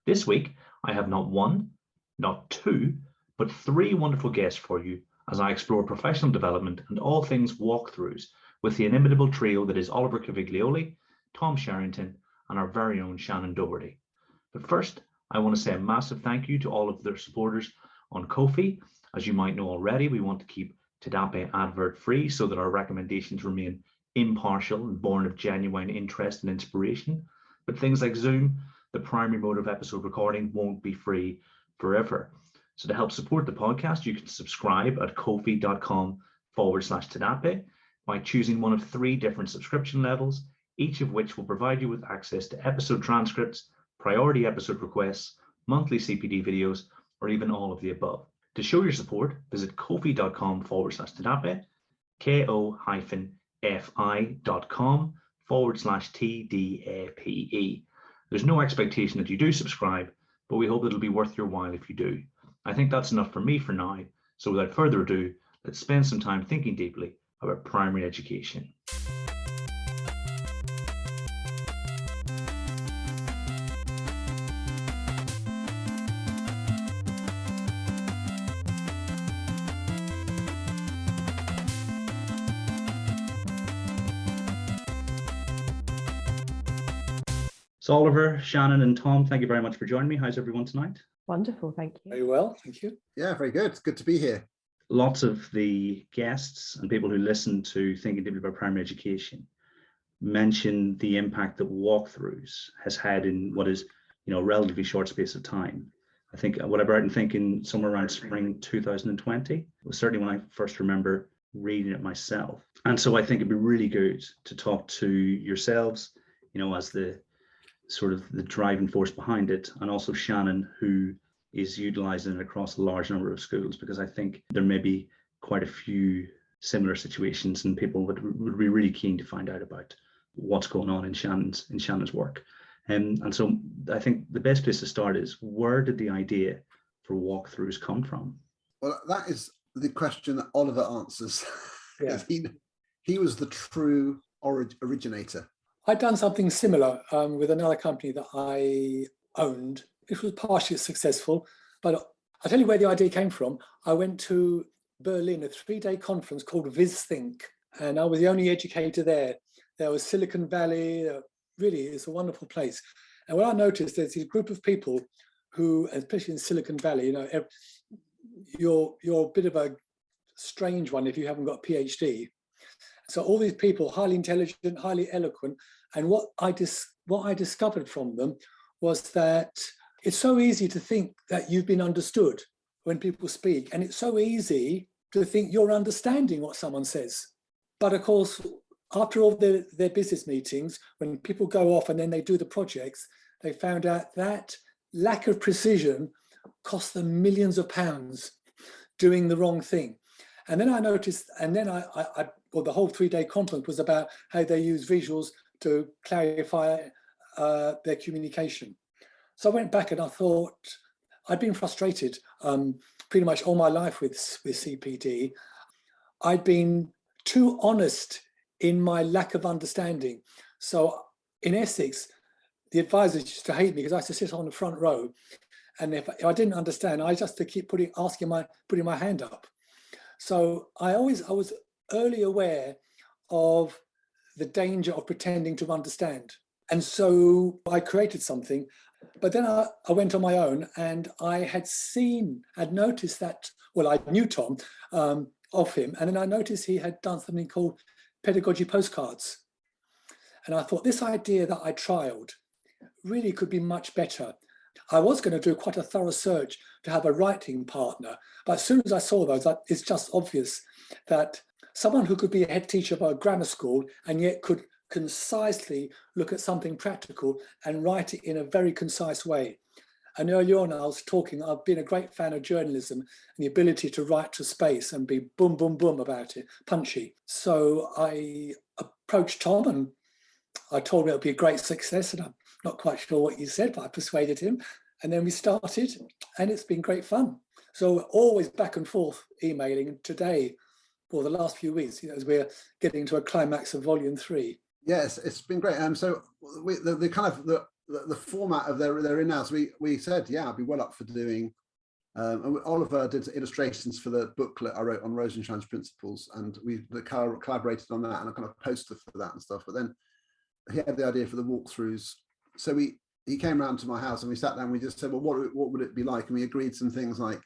This week, I have not one, not two, but three wonderful guests for you as I explore professional development and all things walkthroughs with the inimitable trio that is Oliver Caviglioli, Tom Sherrington, and our very own Shannen Doherty. But first, I want to say a massive thank you to all of their supporters on Ko-fi. As you might know already, we want to keep TDAPE advert free so that our recommendations remain impartial and born of genuine interest and inspiration. But things like Zoom, the primary mode of episode recording, won't be free forever. So to help support the podcast, you can subscribe at ko-fi.com/TDAPE by choosing one of three different subscription levels, each of which will provide you with access to episode transcripts, priority episode requests, monthly CPD videos, or even all of the above. To show your support, visit ko-fi.com/TDAPE, ko-fi.com/TDAPE. There's no expectation that you do subscribe, but we hope it'll be worth your while if you do. I think that's enough for me for now. So without further ado, let's spend some time thinking deeply about primary education. So Oliver, Shannen, and Tom, thank you very much for joining me. How's everyone tonight? Wonderful, thank you. Very well, thank you. Yeah, very good. It's good to be here. Lots of the guests and people who listen to Thinking Deeply About Primary Education mention the impact that Walkthrus has had in what is, a relatively short space of time. I think what I brought in thinking somewhere around spring 2020 it was certainly when I first remember reading it myself. And so I think it'd be really good to talk to yourselves, as the sort of the driving force behind it, and also Shannen, who is utilizing it across a large number of schools, because I think there may be quite a few similar situations and people would be really keen to find out about what's going on in Shannen's work. And so I think the best place to start is, where did the idea for Walkthrus come from? Well, that is the question that Oliver answers. Yeah. he was the true originator. I'd done something similar with another company that I owned. It was partially successful, but I'll tell you where the idea came from. I went to Berlin, a 3-day conference called VizThink, and I was the only educator there. There was Silicon Valley, really, it's a wonderful place. And what I noticed, there's this group of people who, especially in Silicon Valley, you're a bit of a strange one if you haven't got a PhD. So all these people, highly intelligent, highly eloquent, and what I discovered from them was that it's so easy to think that you've been understood when people speak, and it's so easy to think you're understanding what someone says. But of course, after all their business meetings, when people go off and then they do the projects, they found out that lack of precision cost them millions of pounds doing the wrong thing. And then I noticed, and then the whole 3-day conference was about how they use visuals to clarify their communication. So I went back and I thought, I'd been frustrated pretty much all my life with CPD. I'd been too honest in my lack of understanding. So in Essex, the advisors used to hate me because I used to sit on the front row. And if I didn't understand, I just had to keep putting my hand up. So I was early aware of the danger of pretending to understand. And so I created something, but then I went on my own, and I had noticed that, well, I knew Tom of him, and then I noticed he had done something called pedagogy postcards. And I thought this idea that I trialed really could be much better. I was going to do quite a thorough search to have a writing partner, but as soon as I saw those, it's just obvious that someone who could be a head teacher of a grammar school and yet could concisely look at something practical and write it in a very concise way. And earlier on, I was talking, I've been a great fan of journalism and the ability to write to space and be boom, boom, boom about it, punchy. So I approached Tom and I told him it would be a great success, and I'm not quite sure what he said, but I persuaded him. And then we started, and it's been great fun. So always back and forth emailing. Today, for the last few weeks, as we're getting to a climax of volume 3. Yes, it's been great. So the the format of they're in now. So we said, yeah, I'd be well up for doing. And Oliver did illustrations for the booklet I wrote on Rosenshine's principles, and we collaborated on that, and I kind of poster for that and stuff. But then he had the idea for the walkthroughs. So he came around to my house and we sat down and we just said, well, what would it be like? And we agreed some things like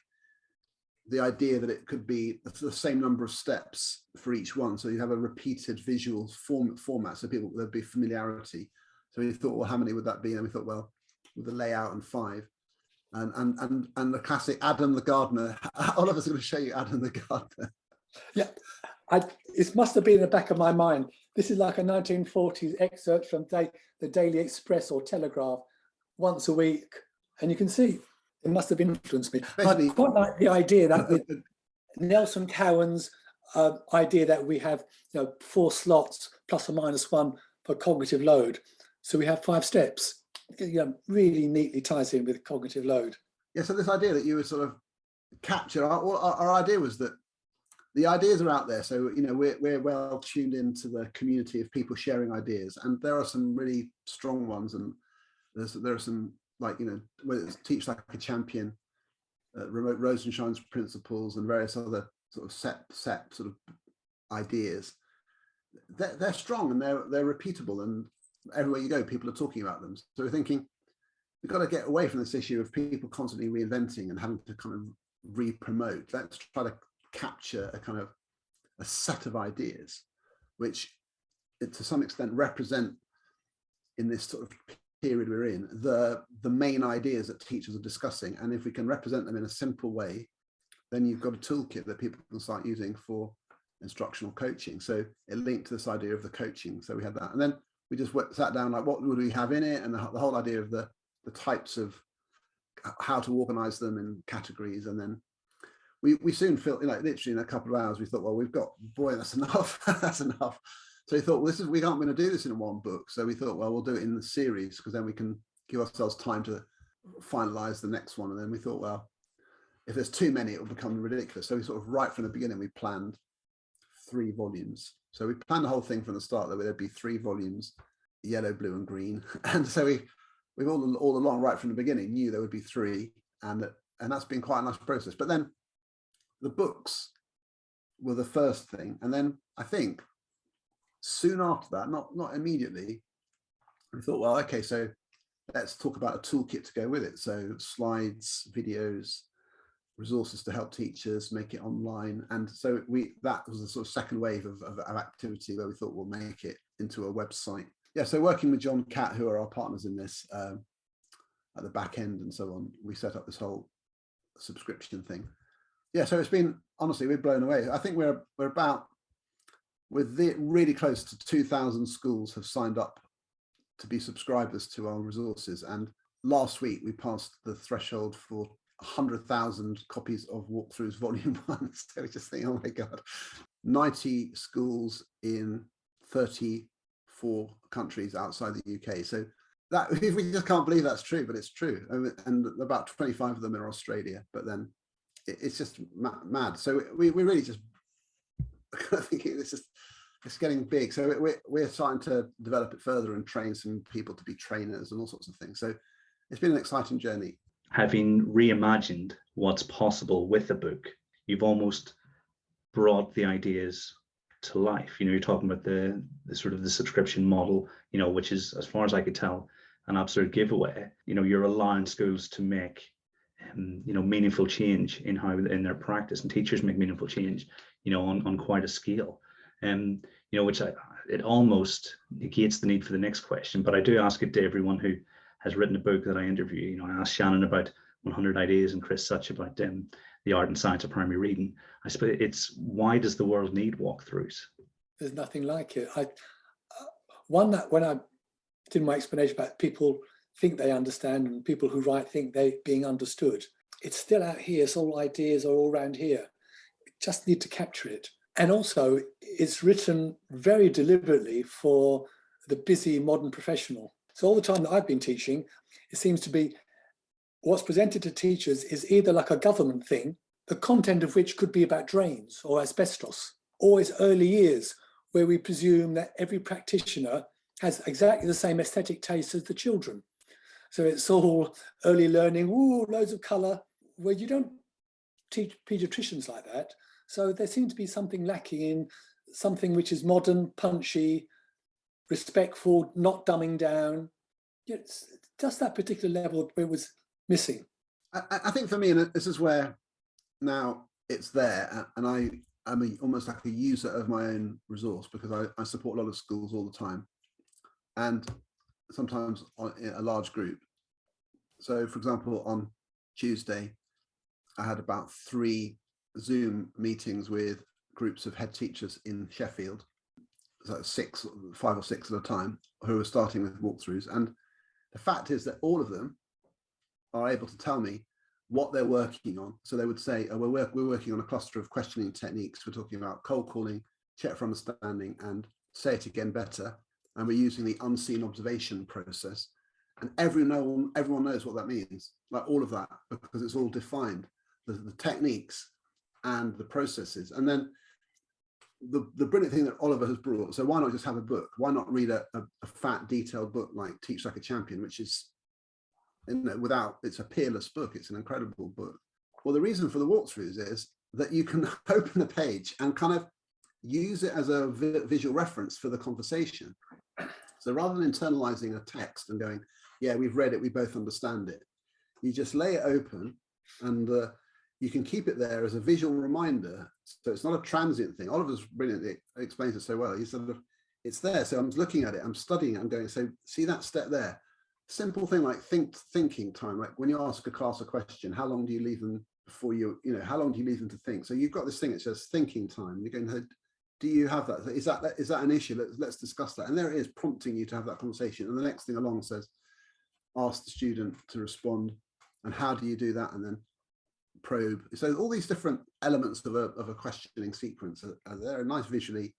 the idea that it could be the same number of steps for each one. So you have a repeated visual format. So there'd be familiarity. So we thought, well, how many would that be? And we thought, well, with the layout and 5. And the classic Adam the gardener. Oliver's going to show you Adam the gardener. Yeah, it must have been in the back of my mind. This is like a 1940s excerpt from the Daily Express or Telegraph, once a week, and you can see it must have influenced me. I quite like the idea that with Nelson Cowan's idea that we have 4 slots plus or minus 1 for cognitive load, so we have 5 steps. Really neatly ties in with cognitive load. Yeah, so this idea that you would sort of capture, our idea was that the ideas are out there. So, we're well tuned into the community of people sharing ideas, and there are some really strong ones, and there are some, like, whether it's Teach Like a Champion, Remote Rosenshine's principles, and various other sort of set sort of ideas. They're strong and they're repeatable, and everywhere you go, people are talking about them. So we're thinking we've got to get away from this issue of people constantly reinventing and having to kind of re-promote. Let's try to capture a kind of a set of ideas, which to some extent represent, in this sort of period we're in, the main ideas that teachers are discussing. And if we can represent them in a simple way, then you've got a toolkit that people can start using for instructional coaching. So it linked to this idea of the coaching. So we had that. And then we just sat down, like, what would we have in it? And the whole idea of the types of how to organize them in categories. And then we soon felt, literally in a couple of hours, we thought, well, we've got, boy, that's enough. That's enough. So we thought, well, we aren't going to do this in one book. So we thought, well, we'll do it in the series, because then we can give ourselves time to finalize the next one. And then we thought, well, if there's too many, it will become ridiculous. So we sort of, right from the beginning, we planned 3 volumes. So we planned the whole thing from the start that there'd be 3 volumes, yellow, blue, and green. And so we've all along, right from the beginning, knew there would be 3, and that's been quite a nice process. But then the books were the first thing, and then I think soon after that, not immediately, we thought, well, okay, so let's talk about a toolkit to go with it. So slides, videos, resources to help teachers, make it online. And so that was the sort of second wave of activity where we thought we'll make it into a website. Yeah, so working with John Catt, who are our partners in this, at the back end and so on, we set up this whole subscription thing. Yeah, so it's been, honestly, we're blown away. I think we're really close to 2,000 schools have signed up to be subscribers to our resources. And last week we passed the threshold for 100,000 copies of Walkthrus Volume 1. So we just think, oh my God, 90 schools in 34 countries outside the UK. So that, we just can't believe that's true, but it's true. And about 25 of them are Australia, but then it's just mad. So we're really just thinking it's getting big. So we're starting to develop it further and train some people to be trainers and all sorts of things. So it's been an exciting journey. Having reimagined what's possible with the book, you've almost brought the ideas to life. You're talking about the sort of the subscription model, which is, as far as I could tell, an absolute giveaway. You're allowing schools to make meaningful change in their practice, and teachers make meaningful change on quite a scale, and which it almost negates the need for the next question. But I do ask it to everyone who has written a book that I interview. I asked Shannen about 100 ideas and Chris Such about the art and science of primary reading. I suppose it's, why does the world need Walkthrus? There's nothing like it. One that when I did my explanation about people think they understand and people who write think they're being understood, it's still out here. So all ideas are all around here. We just need to capture it. And also, it's written very deliberately for the busy modern professional. So all the time that I've been teaching, it seems to be what's presented to teachers is either like a government thing, the content of which could be about drains or asbestos, or it's early years where we presume that every practitioner has exactly the same aesthetic taste as the children. So it's all early learning, ooh, loads of colour, where you don't teach paediatricians like that. So there seems to be something lacking in something which is modern, punchy, respectful, not dumbing down. It's just that particular level it was missing. I think for me, and this is where now it's there, and I'm almost like a user of my own resource, because I support a lot of schools all the time, and sometimes in a large group. So for example, on Tuesday, I had about 3 Zoom meetings with groups of head teachers in Sheffield, so 5 or 6 at a time, who were starting with walkthroughs. And the fact is that all of them are able to tell me what they're working on. So they would say, oh, we're working on a cluster of questioning techniques. We're talking about cold calling, check for understanding, and say it again better. And we're using the unseen observation process. And everyone knows what that means, like all of that, because it's all defined, the techniques and the processes. And then the brilliant thing that Oliver has brought, so why not just have a book? Why not read a fat, detailed book like Teach Like a Champion, which is, it's a peerless book. It's an incredible book. Well, the reason for the walkthroughs is that you can open the page and kind of use it as a visual reference for the conversation. So rather than internalizing a text and going, yeah, we've read it, we both understand it, you just lay it open, and you can keep it there as a visual reminder. So it's not a transient thing. Oliver's brilliantly explains it so well. He sort of, it's there. So I'm looking at it, I'm studying it, I'm going, so see that step there? Simple thing like thinking time, like when you ask a class a question, how long do you leave them before how long do you leave them to think? So you've got this thing that says thinking time. You're going, do you have that? Is that an issue? Let's discuss that. And there it is, prompting you to have that conversation. And the next thing along says, ask the student to respond. And how do you do that? And then probe. So all these different elements of a questioning sequence are there, nice visually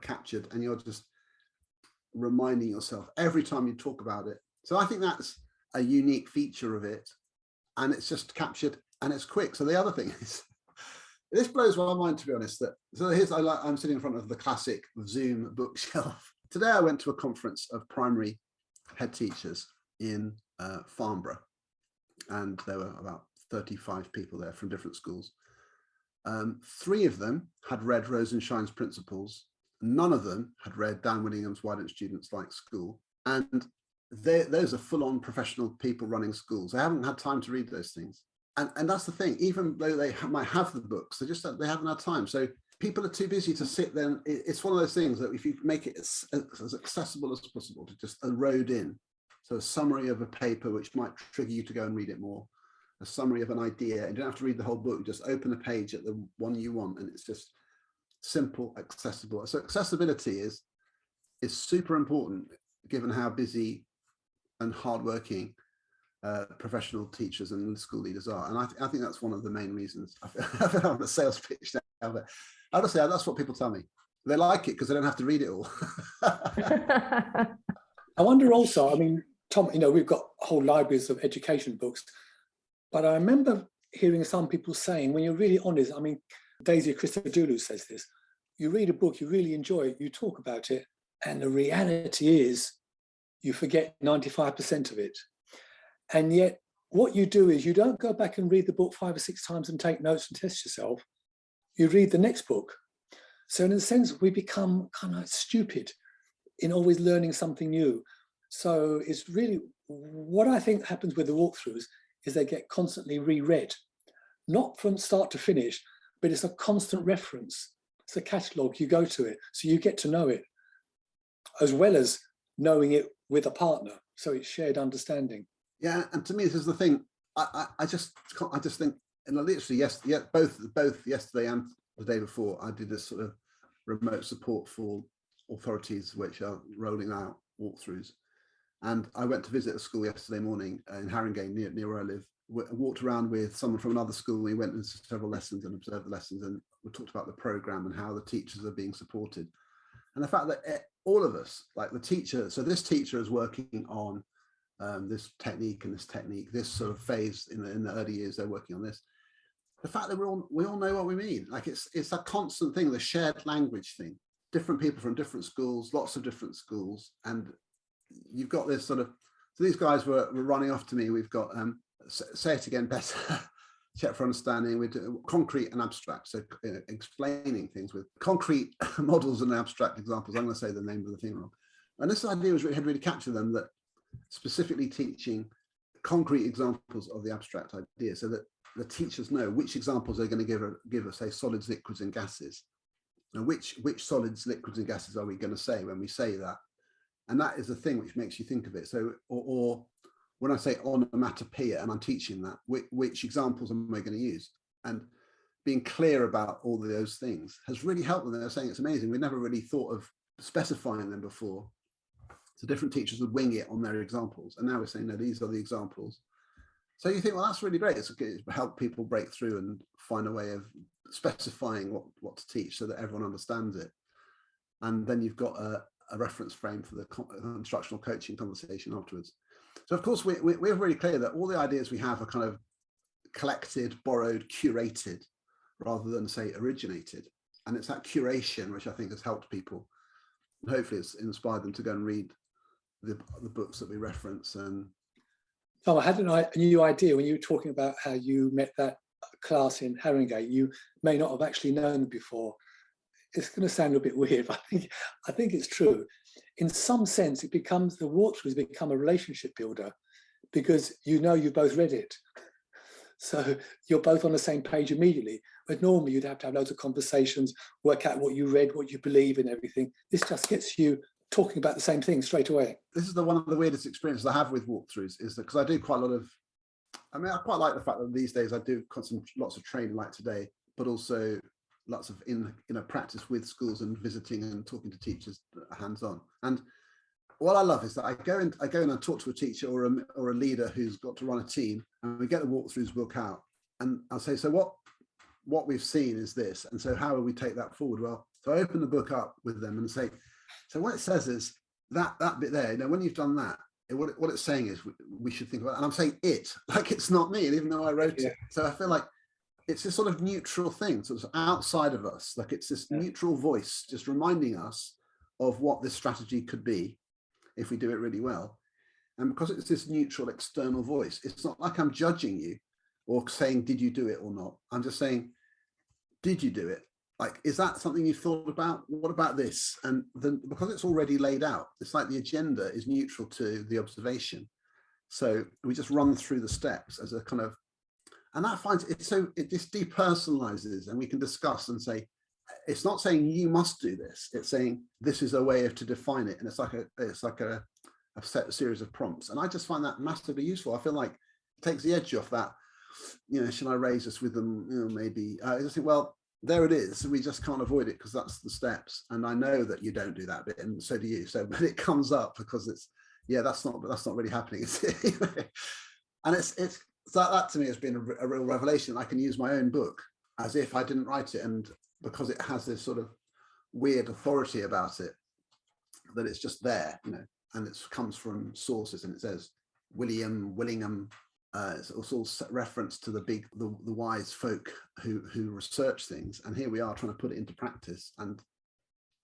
captured, and you're just reminding yourself every time you talk about it. So I think that's a unique feature of it, and it's just captured and it's quick. So the other thing is, this blows my mind, to be honest. I'm sitting in front of the classic Zoom bookshelf. Today I went to a conference of primary head teachers in Farnborough, and there were about 35 people there from different schools. 3 of them had read Rosenshine's Principles. None of them had read Dan Willingham's Why Don't Students Like School? And those are full-on professional people running schools. They haven't had time to read those things. And that's the thing, even though they might have the books, they haven't had time. So people are too busy to sit there. It's one of those things that if you make it as accessible as possible, to just erode in. So a summary of a paper, which might trigger you to go and read it more. A summary of an idea, and you don't have to read the whole book, just open the page at the one you want, and it's just simple, accessible. So accessibility is super important, given how busy and hardworking professional teachers and school leaders are. And I think that's one of the main reasons. I feel I'm a sales pitch now, but honestly, that's what people tell me. They like it because they don't have to read it all. I wonder also, I mean, Tom, we've got whole libraries of education books, but I remember hearing some people saying, when you're really honest, I mean, Daisy Christodoulou says this, you read a book, you really enjoy it, you talk about it, and the reality is you forget 95% of it. And yet what you do is you don't go back and read the book 5 or 6 times and take notes and test yourself. You read the next book. So in a sense, we become kind of stupid in always learning something new. So it's really, what I think happens with the walkthroughs is they get constantly reread, not from start to finish, but it's a constant reference. It's a catalogue, you go to it, so you get to know it, as well as knowing it with a partner. So it's shared understanding. Yeah, and to me, this is the thing. I just think, and literally both yesterday and the day before, I did this sort of remote support for authorities which are rolling out walkthroughs. And I went to visit a school yesterday morning in Haringey, near where I live. Walked around with someone from another school. We went into several lessons and observed the lessons, and we talked about the program and how the teachers are being supported. And the fact that all of us, like the teacher, so this teacher is working on this technique and this technique, this sort of phase in the early years, they're working on this. The fact that we all know what we mean, like it's a constant thing, the shared language thing. Different people from different schools, lots of different schools, and you've got this sort of So these guys were running off to me. We've got, say it again better, check for understanding. We do concrete and abstract. So explaining things with concrete models and abstract examples. I'm going to say the name of the thing wrong. And this idea was had really captured them, that specifically teaching concrete examples of the abstract idea, so that the teachers know which examples they're going to give us, say, solids, liquids, and gases. Now, which solids, liquids, and gases are we going to say when we say that? And that is the thing which makes you think of it. So, or when I say onomatopoeia and I'm teaching that, which examples am I going to use? And being clear about all of those things has really helped them. They're saying it's amazing. We never really thought of specifying them before. So different teachers would wing it on their examples. And now we're saying, no, these are the examples. So you think, well, that's really great. It's help people break through and find a way of specifying what to teach so that everyone understands it. And then you've got a reference frame for the instructional coaching conversation afterwards. So of course, we're really clear that all the ideas we have are kind of collected, borrowed, curated, rather than say originated. And it's that curation which I think has helped people. And hopefully it's inspired them to go and read the books that we reference. And Tom, I had a new idea when you were talking about how you met that class in Haringey. You may not have actually known them before. It's going to sound a bit weird, but I think it's true. In some sense, the Walkthrus become a relationship builder because you've both read it. So you're both on the same page immediately. But normally you'd have to have loads of conversations, work out what you read, what you believe and everything. This just gets you talking about the same thing straight away. This is one of the weirdest experiences I have with Walkthrus, is that because I do quite a lot of, I quite like the fact that these days I do lots of training like today, but also lots of practice with schools and visiting and talking to teachers hands-on. And what I love is that I go in and talk to a teacher or a leader who's got to run a team, and we get the Walkthrus book out, and I'll say, so what we've seen is this, and so how will we take that forward? Well, so I open the book up with them and say, so what it says is that bit there, when you've done that, what it's saying is we should think about it. And I'm saying it, like it's not me, and even though I wrote it. So I feel like it's this sort of neutral thing, so it's outside of us, like it's this neutral voice just reminding us of what this strategy could be if we do it really well. And because it's this neutral external voice, it's not like I'm judging you or saying, did you do it or not? I'm just saying, did you do it? Like, is that something you thought about? What about this? And then because it's already laid out, it's like the agenda is neutral to the observation. So we just run through the steps as a kind of, and that finds it, so it just depersonalizes, and we can discuss and say, it's not saying you must do this. It's saying this is a way to define it. And it's like a set series of prompts. And I just find that massively useful. I feel like it takes the edge off that, should I raise this with them? Maybe I just think, well, there it is. We just can't avoid it because that's the steps. And I know that you don't do that bit, and so do you. So, but it comes up because it's, that's not really happening. And it's so that to me has been a real revelation. I can use my own book as if I didn't write it, and because it has this sort of weird authority about it, that it's just there, and it comes from sources, and it says Willingham. It's also reference to the wise folk who research things, and here we are trying to put it into practice, and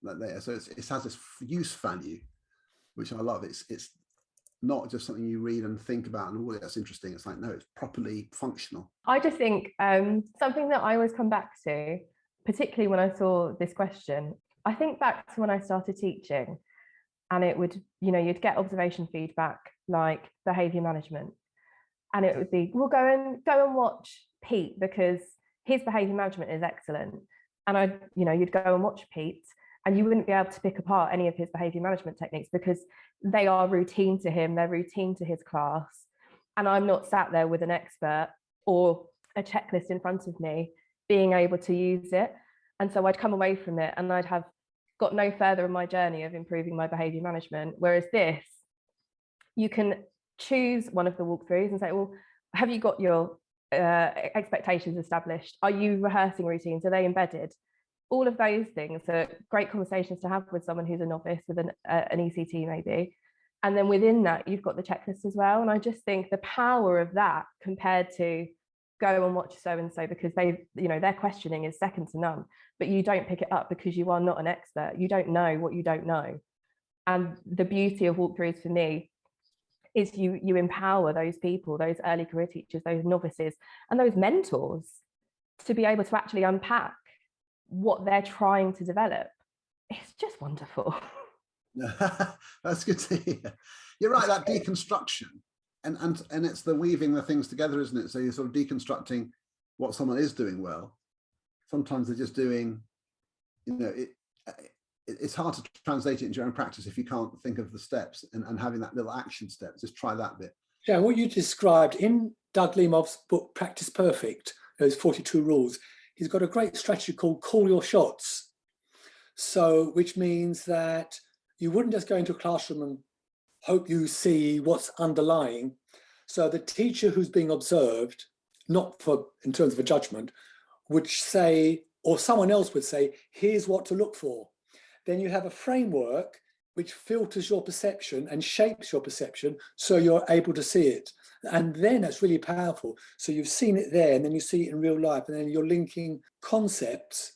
there. So it has this use value, which I love. It's not just something you read and think about and that's interesting. It's like, no, it's properly functional. I just think something that I always come back to, particularly when I saw this question, I think back to when I started teaching, and it would, you'd get observation feedback like behaviour management, and it would be, well, go and watch Pete because his behaviour management is excellent. And you'd go and watch Pete, and you wouldn't be able to pick apart any of his behaviour management techniques because they are routine to him, they're routine to his class. And I'm not sat there with an expert or a checklist in front of me being able to use it. And so I'd come away from it and I'd have got no further in my journey of improving my behaviour management. Whereas this, you can choose one of the Walkthrus and say, well, have you got your expectations established? Are you rehearsing routines? Are they embedded? All of those things are great conversations to have with someone who's a novice, with an ECT maybe. And then within that, you've got the checklist as well. And I just think the power of that compared to go and watch so-and-so because their questioning is second to none, but you don't pick it up because you are not an expert. You don't know what you don't know. And the beauty of Walkthrus for me is you empower those people, those early career teachers, those novices, and those mentors to be able to actually unpack what they're trying to develop. It's just wonderful. That's good to hear. You're right, that deconstruction, and it's the weaving the things together, isn't it? So you're sort of deconstructing what someone is doing well. Sometimes they're just doing, it's hard to translate it into your own practice if you can't think of the steps and having that little action step. Just try that bit. Yeah, what you described in Doug Limov's book, Practice Perfect, those 42 rules, he's got a great strategy called Call Your Shots. So, which means that you wouldn't just go into a classroom and hope you see what's underlying. So the teacher who's being observed, not for in terms of a judgment, would say, or someone else would say, here's what to look for. Then you have a framework which filters your perception and shapes your perception so you're able to see it. And then that's really powerful. So you've seen it there, and then you see it in real life, and then you're linking concepts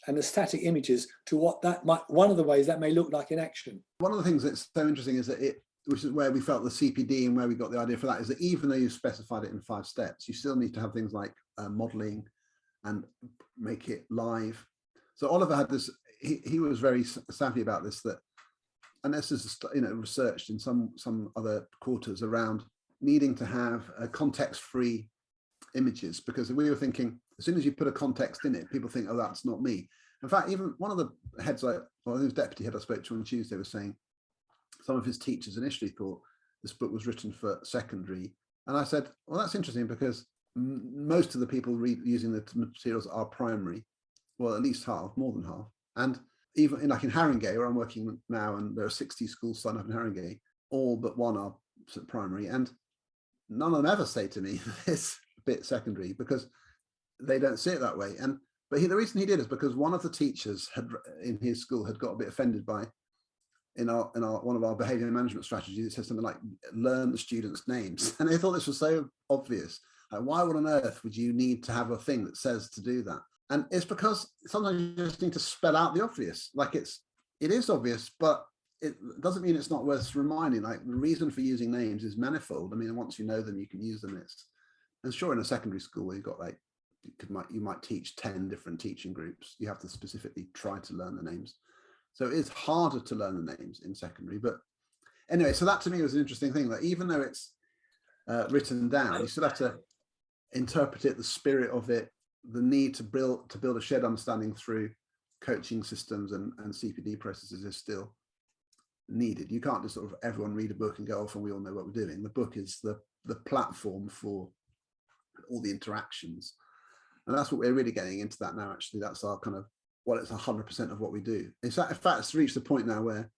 and the static images to what that might, one of the ways that may look like in action. One of the things that's so interesting is that which is where we felt the CPD and where we got the idea for that, is that even though you've specified it in 5 steps, you still need to have things like modeling and make it live. So Oliver had this, he was very savvy about this, that, and this is researched in some other quarters around needing to have context-free images, because we were thinking as soon as you put a context in it, people think, oh, that's not me. In fact, even one of the heads, I think it was deputy head I spoke to on Tuesday, was saying some of his teachers initially thought this book was written for secondary. And I said, well, that's interesting, because most of the people using the materials are primary, well, at least half, more than half. And even like in Haringey, where I'm working now, and there are 60 schools signed up in Haringey, all but one are primary, and none of them ever say to me this bit secondary, because they don't see it that way. But the reason he did is because one of the teachers in his school had got a bit offended by, in one of our behavior management strategies, it says something like learn the students' names, and they thought this was so obvious. Like, why on earth would you need to have a thing that says to do that? And it's because sometimes you just need to spell out the obvious. Like it is obvious, but it doesn't mean it's not worth reminding. Like, the reason for using names is manifold. I mean, once you know them, you can use them. And sure, in a secondary school where you've got like, you might teach 10 different teaching groups, you have to specifically try to learn the names. So it is harder to learn the names in secondary. But anyway, so that to me was an interesting thing, that even though it's written down, you still have to interpret it, the spirit of it, the need to build a shared understanding through coaching systems and CPD processes is still needed. You can't just sort of everyone read a book and go off and we all know what we're doing. The book is the platform for all the interactions. And that's what we're really getting into that now, actually. That's our kind of, well, it's 100% of what we do. In fact, it's reached the point now where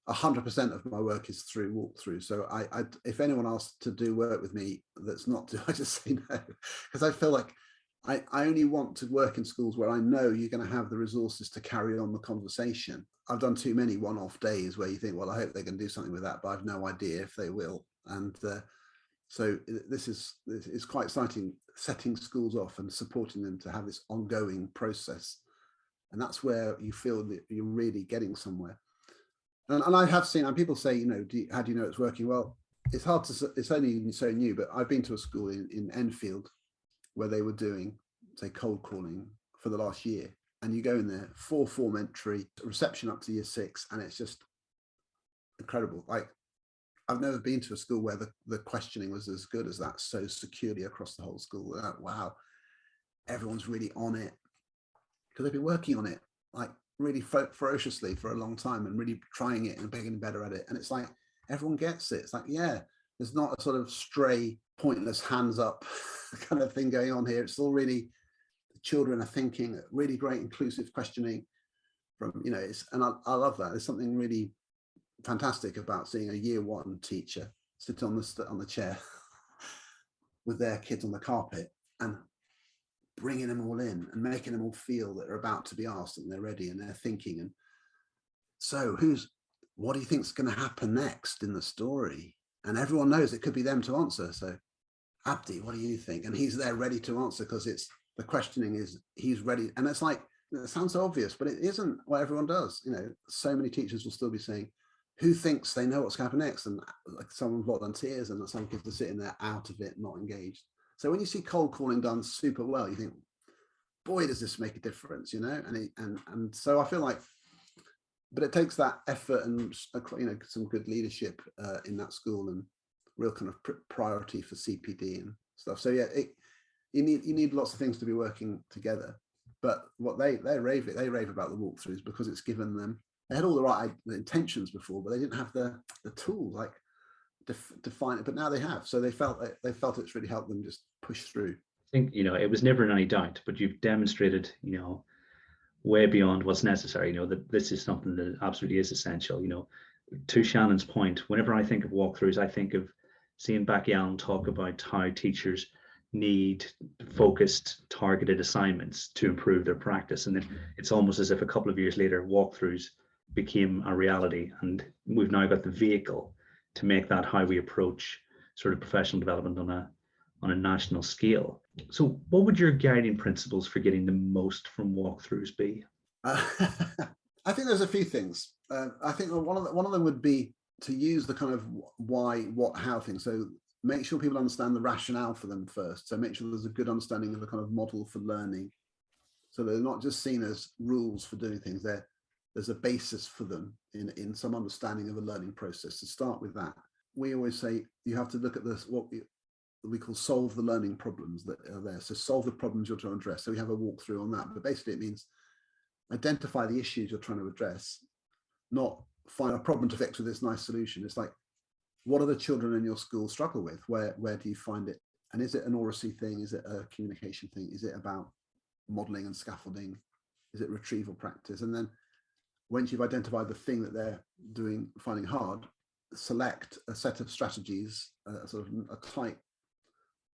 100% of my work is through Walkthrus. So I if anyone asks to do work with me that's not, I just say no, because I feel like I only want to work in schools where I know you're going to have the resources to carry on the conversation. I've done too many one-off days where you think, well, I hope they can do something with that, but I've no idea if they will. And so this is quite exciting, setting schools off and supporting them to have this ongoing process. And that's where you feel that you're really getting somewhere. And I have seen, and people say, how do you know it's working? Well, it's hard to, it's only so new, but I've been to a school in Enfield where they were doing, say, cold calling for the last year. And you go in there, 4 form entry, reception up to year 6, and it's just incredible. Like, I've never been to a school where the questioning was as good as that, so securely across the whole school. Like, wow, everyone's really on it, because they've been working on it like really ferociously for a long time and really trying it and getting better at it. And it's like, everyone gets it. It's like, yeah, there's not a sort of stray, pointless hands up kind of thing going on here. It's all really, the children are thinking, really great inclusive questioning from, and I love that. There's something really fantastic about seeing a year 1 teacher sit on the chair with their kids on the carpet and bringing them all in and making them all feel that they're about to be asked and they're ready and they're thinking. And so what do you think's going to happen next in the story? And everyone knows it could be them to answer. So Abdi, what do you think? And he's there ready to answer, because it's the questioning is he's ready. And it's like, it sounds so obvious, but it isn't what everyone does. So many teachers will still be saying, who thinks they know what's going to happen next, and like some volunteers, and some kids are sitting there out of it, not engaged. So when you see cold calling done super well, you think, boy, does this make a difference, you know? And so I feel like, but it takes that effort and, you know, some good leadership in that school, and real kind of priority for CPD and stuff. So yeah, you need lots of things to be working together. But what they rave about the Walkthrus because it's given them, they had all the right intentions before, but they didn't have the tools like define it. But now they have, so they felt it's really helped them just push through. I think, you know, it was never in any doubt, but you've demonstrated, you know, way beyond what's necessary, you know, that this is something that absolutely is essential. You know, to Shannon's point, whenever I think of Walkthrus, I think of seeing Becky Allen talk about how teachers need focused, targeted assignments to improve their practice. And then it's almost as if a couple of years later, Walkthrus became a reality, and we've now got the vehicle to make that how we approach sort of professional development on a national scale. So what would your guiding principles for getting the most from Walkthrus be? I think there's a few things. I think one of them would be to use the kind of why, what, how thing. So make sure people understand the rationale for them first. So make sure there's a good understanding of a kind of model for learning. So they're not just seen as rules for doing things. There's a basis for them in some understanding of a learning process. To start with that, we always say you have to look at this, what we call solve the learning problems that are there. So solve the problems you're trying to address. So we have a walkthrough on that, but basically it means identify the issues you're trying to address, not find a problem to fix with this nice solution. It's like, what are the children in your school struggle with? Where do you find it? And is it an oracy thing? Is it a communication thing? Is it about modeling and scaffolding? Is it retrieval practice? And then once you've identified the thing that they're finding hard, select a set of strategies, sort of a tight,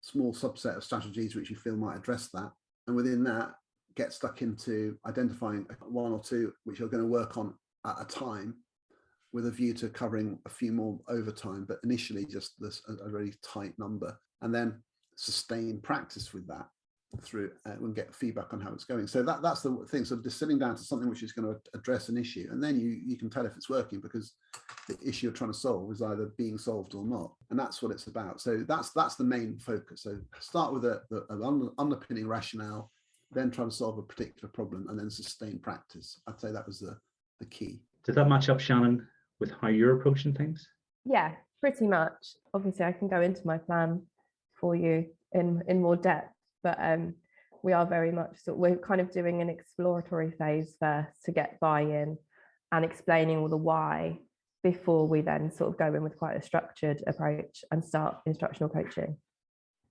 small subset of strategies which you feel might address that. And within that, get stuck into identifying one or two which you're going to work on at a time, with a view to covering a few more over time, but initially just this a really tight number, and then sustain practice with that through and get feedback on how it's going. So that's the thing. So distilling down to something which is going to address an issue, and then you can tell if it's working, because the issue you're trying to solve is either being solved or not, and that's what it's about. So that's the main focus. So start with an underpinning rationale, then try to solve a particular problem, and then sustain practice. I'd say that was the key. Did that match up, Shannon, with how you're approaching things? Yeah, pretty much. Obviously, I can go into my plan for you in more depth, but we are very much we're kind of doing an exploratory phase first to get buy-in and explaining all the why before we then sort of go in with quite a structured approach and start instructional coaching.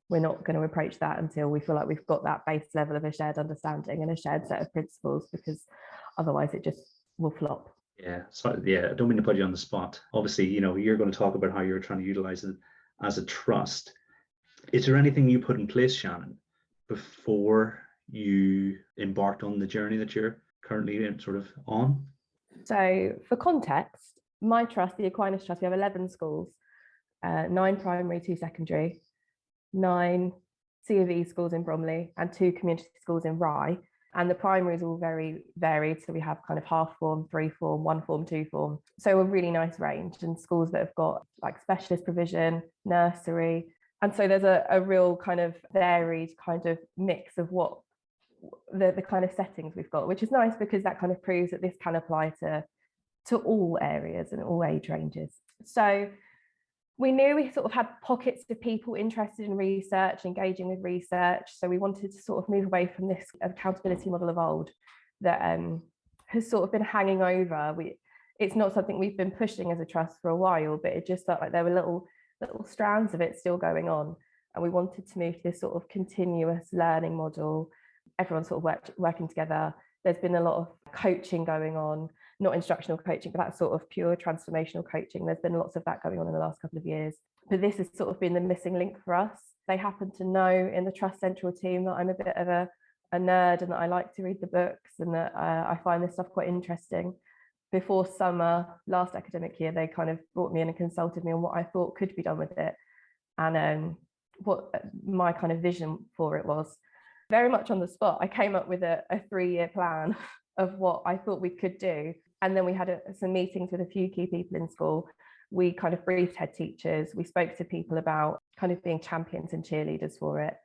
We're not going to approach that until we feel like we've got that base level of a shared understanding and a shared set of principles, because otherwise it just will flop. Yeah, so yeah, I don't mean to put you on the spot. Obviously, you know, you're going to talk about how you're trying to utilize it as a trust. Is there anything you put in place, Shannon, before you embarked on the journey that you're currently sort of on? So for context, my trust, the Aquinas Trust, we have 11 schools, 9 primary, 2 secondary, 9 C of E schools in Bromley, and 2 community schools in Rye. And the primary is all very varied. So we have kind of half form, 3 form, 1 form, 2 form. So a really nice range, and schools that have got like specialist provision, nursery. And so there's a real kind of varied kind of mix of what the kind of settings we've got, which is nice because that kind of proves that this can apply to all areas and all age ranges. So we knew we sort of had pockets of people interested in research, engaging with research. So we wanted to sort of move away from this accountability model of old that has sort of been hanging over. It's not something we've been pushing as a trust for a while, but it just felt like there were little strands of it still going on. And we wanted to move to this sort of continuous learning model. Everyone's sort of working together. There's been a lot of coaching going on, not instructional coaching, but that sort of pure transformational coaching. There's been lots of that going on in the last couple of years. But this has sort of been the missing link for us. They happen to know in the Trust Central team that I'm a bit of a nerd and that I like to read the books and that I find this stuff quite interesting. Before summer, last academic year, they kind of brought me in and consulted me on what I thought could be done with it. And what my kind of vision for it was. Very much on the spot, I came up with a 3-year plan of what I thought we could do. And then we had some meetings with a few key people in school. We kind of briefed head teachers. We spoke to people about kind of being champions and cheerleaders for it.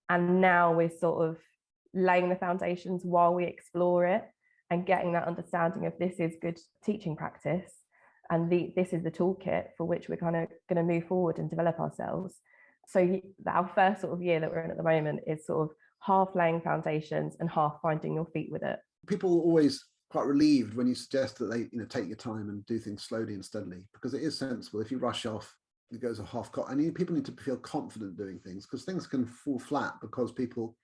And now we're sort of laying the foundations while we explore it and getting that understanding of this is good teaching practice. And this is the toolkit for which we're kind of going to move forward and develop ourselves. So our first sort of year that we're in at the moment is sort of half laying foundations and half finding your feet with it. People are always quite relieved when you suggest that they take your time and do things slowly and steadily, because it is sensible. If you rush off, it goes a and people need to feel confident doing things, because things can fall flat because people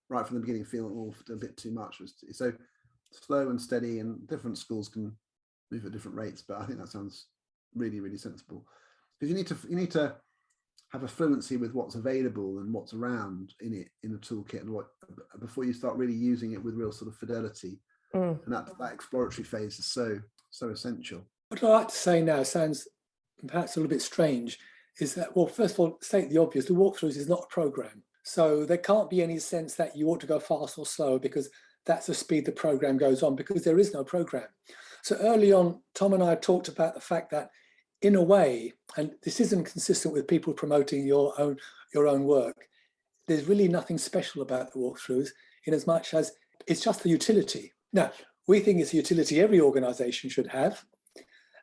right from the beginning feel a bit too much. So slow and steady, and different schools can move at different rates, but I think that sounds really, really sensible, because you need to have a fluency with what's available and what's around in the toolkit, and what before you start really using it with real sort of fidelity. And that exploratory phase is so essential. What I like to say now sounds perhaps a little bit strange, is that, well, first of all, state the obvious, the Walkthrus is not a program. So there can't be any sense that you ought to go fast or slow because that's the speed the program goes on, because there is no program. So early on, Tom and I talked about the fact that in a way, and this isn't consistent with people promoting your own work, there's really nothing special about the Walkthrus, in as much as it's just the utility. Now, we think it's a utility every organisation should have.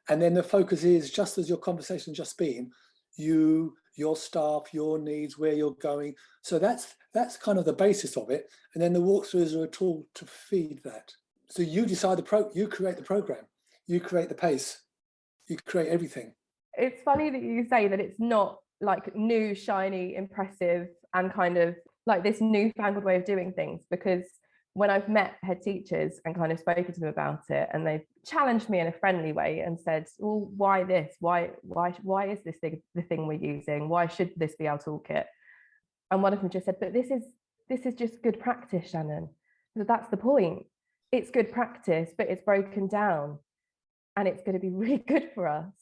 And then the focus is, just as your conversation just been, your staff, your needs, where you're going. So that's kind of the basis of it. And then the Walkthrus are a tool to feed that. So you decide you create the program, you create the pace, you create everything. It's funny that you say that it's not like new, shiny, impressive, and kind of like this newfangled way of doing things, because when I've met head teachers and kind of spoken to them about it, and they've challenged me in a friendly way and said, well, why this? Why is this the thing we're using? Why should this be our toolkit? And one of them just said, but this is just good practice, Shannen. So that's the point. It's good practice, but it's broken down and it's going to be really good for us.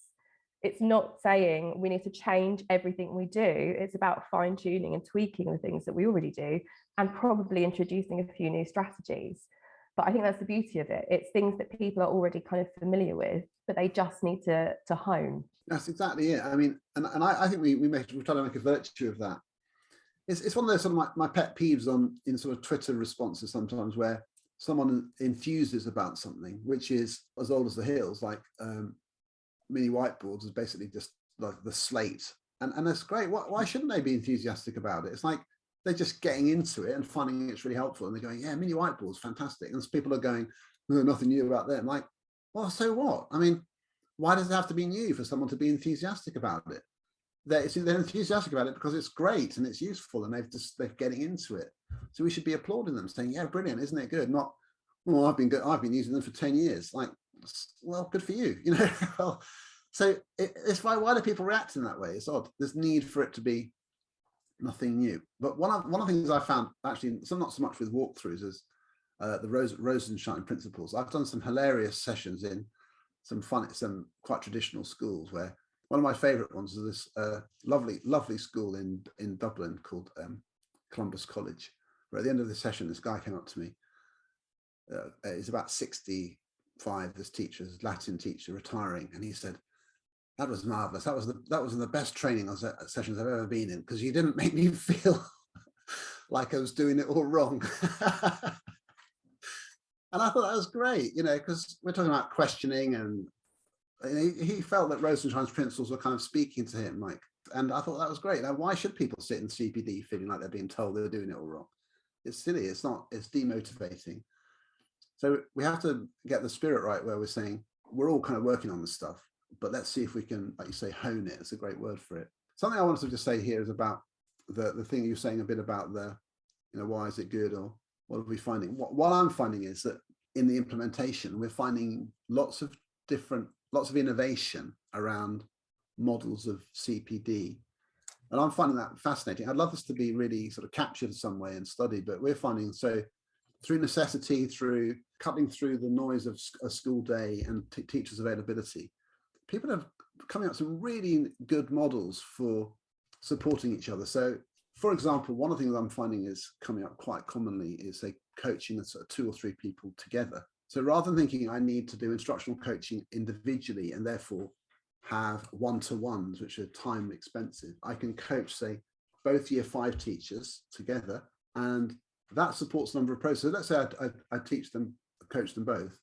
It's not saying we need to change everything we do. It's about fine-tuning and tweaking the things that we already do, and probably introducing a few new strategies. But I think that's the beauty of it. It's things that people are already kind of familiar with, but they just need to hone. That's exactly it. I mean, and I think we're trying to make a virtue of that. It's one of those sort of my pet peeves in sort of Twitter responses sometimes, where someone enthuses about something which is as old as the hills, like mini whiteboards is basically just like the slate, and that's great. Why shouldn't they be enthusiastic about it? It's like they're just getting into it and finding it's really helpful, and they're going, yeah, mini whiteboards, fantastic. And people are going, oh, nothing new about that. I'm like, well, so what? I mean, why does it have to be new for someone to be enthusiastic about it? They're enthusiastic about it because it's great and it's useful, and they're getting into it. So we should be applauding them, saying, yeah, brilliant, isn't it good? Not, well, I've been using them for 10 years. Like, well, good for you, you know. Well, so it's why do people react in that way? It's odd. There's need for it to be nothing new. But one of the things I found, actually, not so much with Walkthrus, as the Rosenshine principles. I've done some hilarious sessions in some quite traditional schools, where one of my favorite ones is this lovely school in Dublin called Columbus College, where at the end of the session, this guy came up to me. He's about 65, this teacher, this Latin teacher, retiring, and he said, that was marvelous. That was the best training sessions I've ever been in, because you didn't make me feel like I was doing it all wrong. And I thought that was great, you know, because we're talking about questioning, and he felt that Rosenshine's principles were kind of speaking to him, like, and I thought that was great. Now, why should people sit in CPD feeling like they're being told they're doing it all wrong? It's silly. It's not. It's demotivating. So we have to get the spirit right, where we're saying we're all kind of working on this stuff, but let's see if we can, like you say, hone it. It's a great word for it. Something I wanted to just say here is about the thing you're saying a bit about the, you know, why is it good, or what are we finding? What I'm finding is that in the implementation, we're finding lots of innovation around models of CPD. And I'm finding that fascinating. I'd love this to be really sort of captured in some way and studied, but we're finding, so through necessity, through cutting through the noise of a school day and teachers' availability, people are coming up with some really good models for supporting each other. So, for example, one of the things I'm finding is coming up quite commonly is, say, coaching sort of 2 or 3 people together So rather than thinking I need to do instructional coaching individually and therefore have one-to-ones, which are time expensive, I can coach, say, both year 5 teachers together, and that supports a number of processes. Let's say I teach them, coach them both.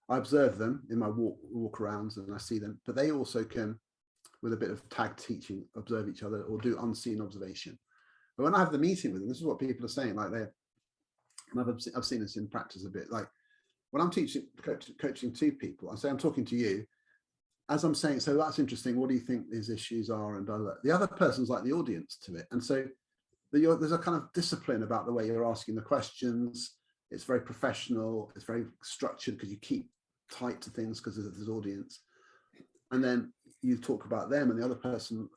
I observe them in my walk arounds and I see them, but they also can, with a bit of tag teaching, observe each other or do unseen observation. But when I have the meeting with them, this is what people are saying, like I've seen this in practice a bit, like when I'm coaching 2 people, I say, I'm talking to you, as I'm saying, so that's interesting, what do you think these issues are? And the other person's like the audience to it. And so there's a kind of discipline about the way you're asking the questions. It's very professional, it's very structured because you keep tight to things because there's audience. And then you talk about them and the other person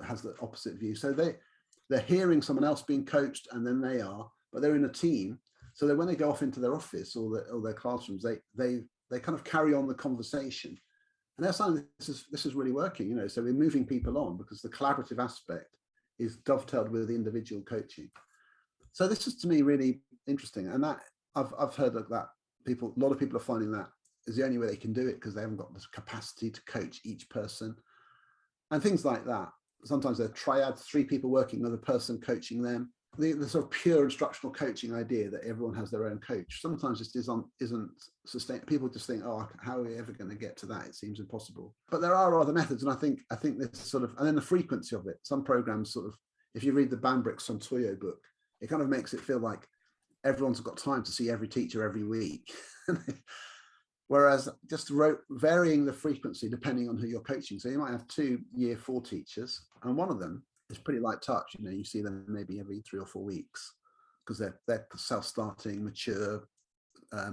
has the opposite view. So they're hearing someone else being coached and then they are, but they're in a team. So that when they go off into their office or their classrooms, they kind of carry on the conversation. And they're saying this is really working, you know, so we're moving people on because the collaborative aspect is dovetailed with the individual coaching. So this is to me really interesting. And that I've heard of that a lot of people are finding that is the only way they can do it because they haven't got this capacity to coach each person and things like that. Sometimes they're triads, 3 people working, another person coaching them. The sort of pure instructional coaching idea that everyone has their own coach sometimes just isn't sustained. People just think, oh, how are we ever going to get to that? It seems impossible. But there are other methods, and I think this sort of, and then the frequency of it. Some programs sort of, if you read the Bambrick's Sontoyo book, it kind of makes it feel like everyone's got time to see every teacher every week. Whereas just varying the frequency depending on who you're coaching. So you might have 2 year 4 teachers, and one of them is pretty light touch. You know, you see them maybe every 3 or 4 weeks because they're self-starting, mature,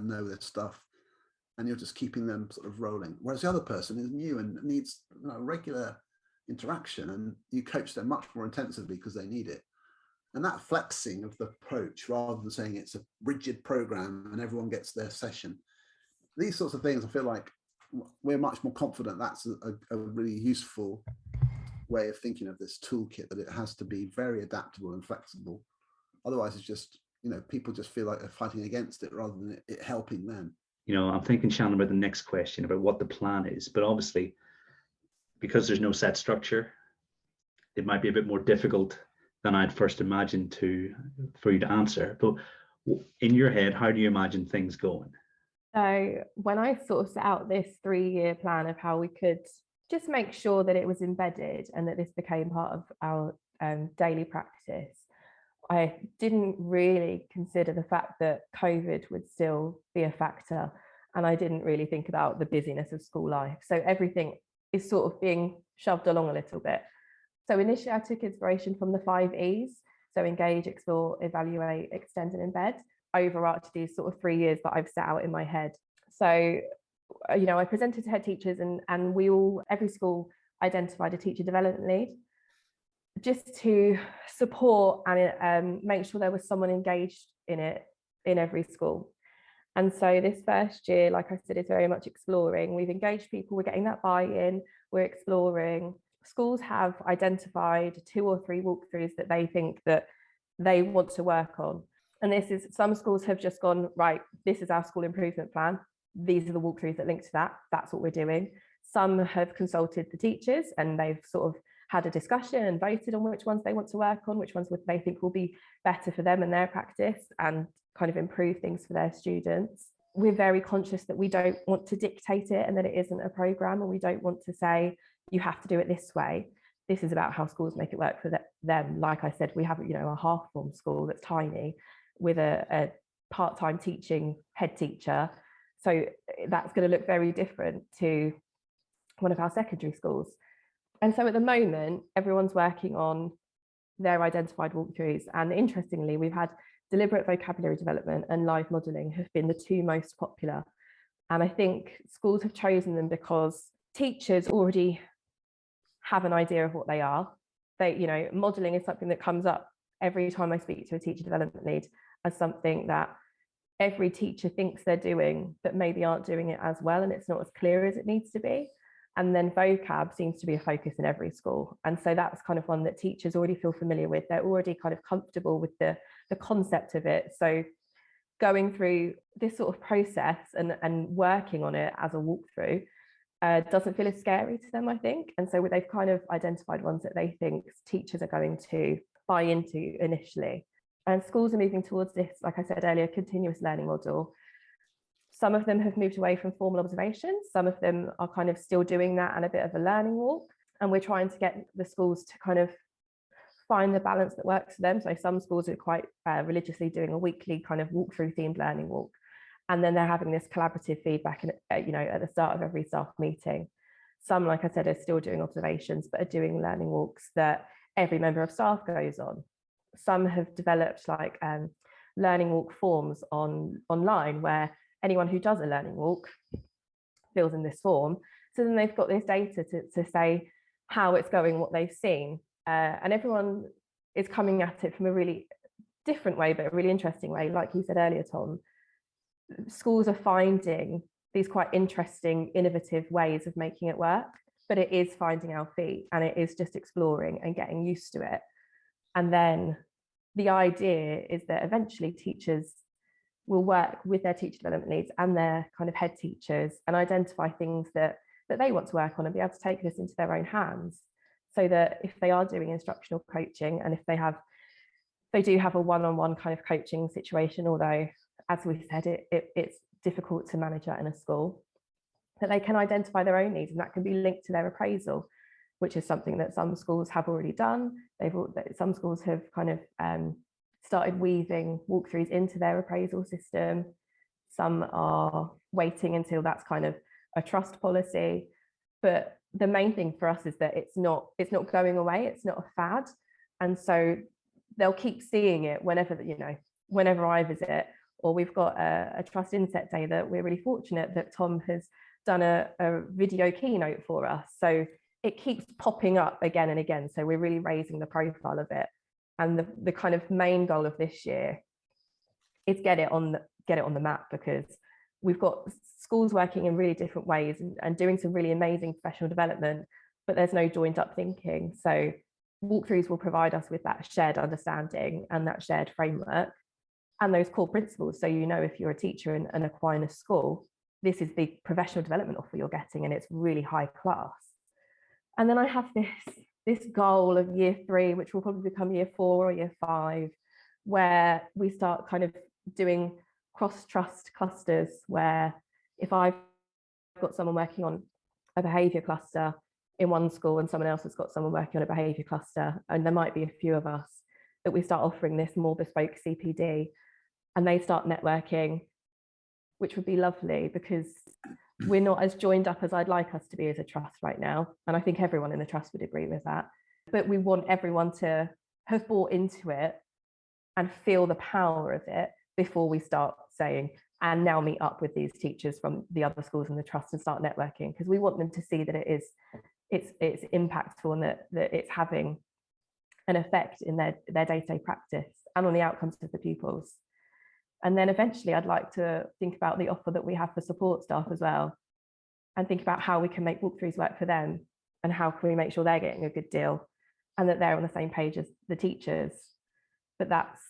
know their stuff, and you're just keeping them sort of rolling. Whereas the other person is new and needs, you know, regular interaction, and you coach them much more intensively because they need it. And that flexing of the approach, rather than saying it's a rigid program and everyone gets their session, these sorts of things, I feel like we're much more confident that's a really useful way of thinking of this toolkit, that it has to be very adaptable and flexible. Otherwise, it's just, you know, people just feel like they're fighting against it rather than it helping them. You know, I'm thinking, Shannen, about the next question about what the plan is, but obviously, because there's no set structure, it might be a bit more difficult than I'd first imagined for you to answer. But in your head, how do you imagine things going? So when I sort of set out this 3-year plan of how we could just make sure that it was embedded and that this became part of our daily practice, I didn't really consider the fact that COVID would still be a factor. And I didn't really think about the busyness of school life. So everything is sort of being shoved along a little bit. So initially I took inspiration from the 5 E's. So engage, explore, evaluate, extend and embed, overarched these sort of 3 years that I've set out in my head. So, you know, I presented to head teachers and every school identified a teacher development lead just to support and make sure there was someone engaged in it in every school. And so this first year, like I said, is very much exploring. We've engaged people, we're getting that buy-in, we're exploring. Schools have identified 2 or 3 walkthroughs that they think that they want to work on. And this is, some schools have just gone, right, this is our school improvement plan. These are the walkthroughs that link to that. That's what we're doing. Some have consulted the teachers and they've sort of had a discussion and voted on which ones they want to work on, which ones they think will be better for them and their practice and kind of improve things for their students. We're very conscious that we don't want to dictate it and that it isn't a program, and we don't want to say, you have to do it this way. This is about how schools make it work for them. Like I said, we have, you know, a half form school that's tiny with a part-time teaching head teacher. So that's going to look very different to one of our secondary schools. And so at the moment, everyone's working on their identified walkthroughs. And interestingly, we've had deliberate vocabulary development and live modelling have been the 2 most popular. And I think schools have chosen them because teachers already have an idea of what they are. They, you know, modelling is something that comes up every time I speak to a teacher development lead as something that every teacher thinks they're doing, but maybe aren't doing it as well, and it's not as clear as it needs to be. And then vocab seems to be a focus in every school. And so that's kind of one that teachers already feel familiar with. They're already kind of comfortable with the concept of it. So going through this sort of process and working on it as a walkthrough doesn't feel as scary to them, I think. And so they've kind of identified ones that they think teachers are going to buy into initially. And schools are moving towards this, like I said earlier, continuous learning model. Some of them have moved away from formal observations. Some of them are kind of still doing that and a bit of a learning walk. And we're trying to get the schools to kind of find the balance that works for them. So some schools are quite religiously doing a weekly kind of walkthrough themed learning walk. And then they're having this collaborative feedback at the start of every staff meeting. Some, like I said, are still doing observations, but are doing learning walks that every member of staff goes on. Some have developed like learning walk forms online where anyone who does a learning walk fills in this form. So then they've got this data to say how it's going, what they've seen. And everyone is coming at it from a really different way, but a really interesting way. Like you said earlier, Tom, schools are finding these quite interesting, innovative ways of making it work, but it is finding our feet and it is just exploring and getting used to it. And then the idea is that eventually teachers will work with their teacher development leads and their kind of head teachers and identify things that they want to work on and be able to take this into their own hands. So that if they are doing instructional coaching and if they do have a one-on-one kind of coaching situation, although as we said, it's difficult to manage that in a school, that they can identify their own needs and that can be linked to their appraisal, which is something that some schools have already done. Some schools have kind of started weaving walkthroughs into their appraisal system. Some are waiting until that's kind of a trust policy. But the main thing for us is that it's not going away. It's not a fad. And so they'll keep seeing it whenever I visit, or we've got a trust inset day that we're really fortunate that Tom has done a video keynote for us. So it keeps popping up again and again. So we're really raising the profile of it. And the kind of main goal of this year is get it on the map, because we've got schools working in really different ways and doing some really amazing professional development, but there's no joined up thinking. So walkthroughs will provide us with that shared understanding and that shared framework and those core principles. So, if you're a teacher in an Aquinas school, this is the professional development offer you're getting, and it's really high class. And then I have this goal of year 3, which will probably become year 4 or year 5, where we start kind of doing cross-trust clusters, where if I've got someone working on a behaviour cluster in one school and someone else has got someone working on a behaviour cluster, and there might be a few of us, that we start offering this more bespoke CPD and they start networking, which would be lovely, because we're not as joined up as I'd like us to be as a trust right now. And I think everyone in the trust would agree with that. But we want everyone to have bought into it and feel the power of it before we start saying, and now meet up with these teachers from the other schools in the trust and start networking, because we want them to see that it's impactful and that it's having an effect in their day-to-day practice and on the outcomes of the pupils. And then eventually I'd like to think about the offer that we have for support staff as well, and think about how we can make walkthroughs work for them and how can we make sure they're getting a good deal and that they're on the same page as the teachers. But that's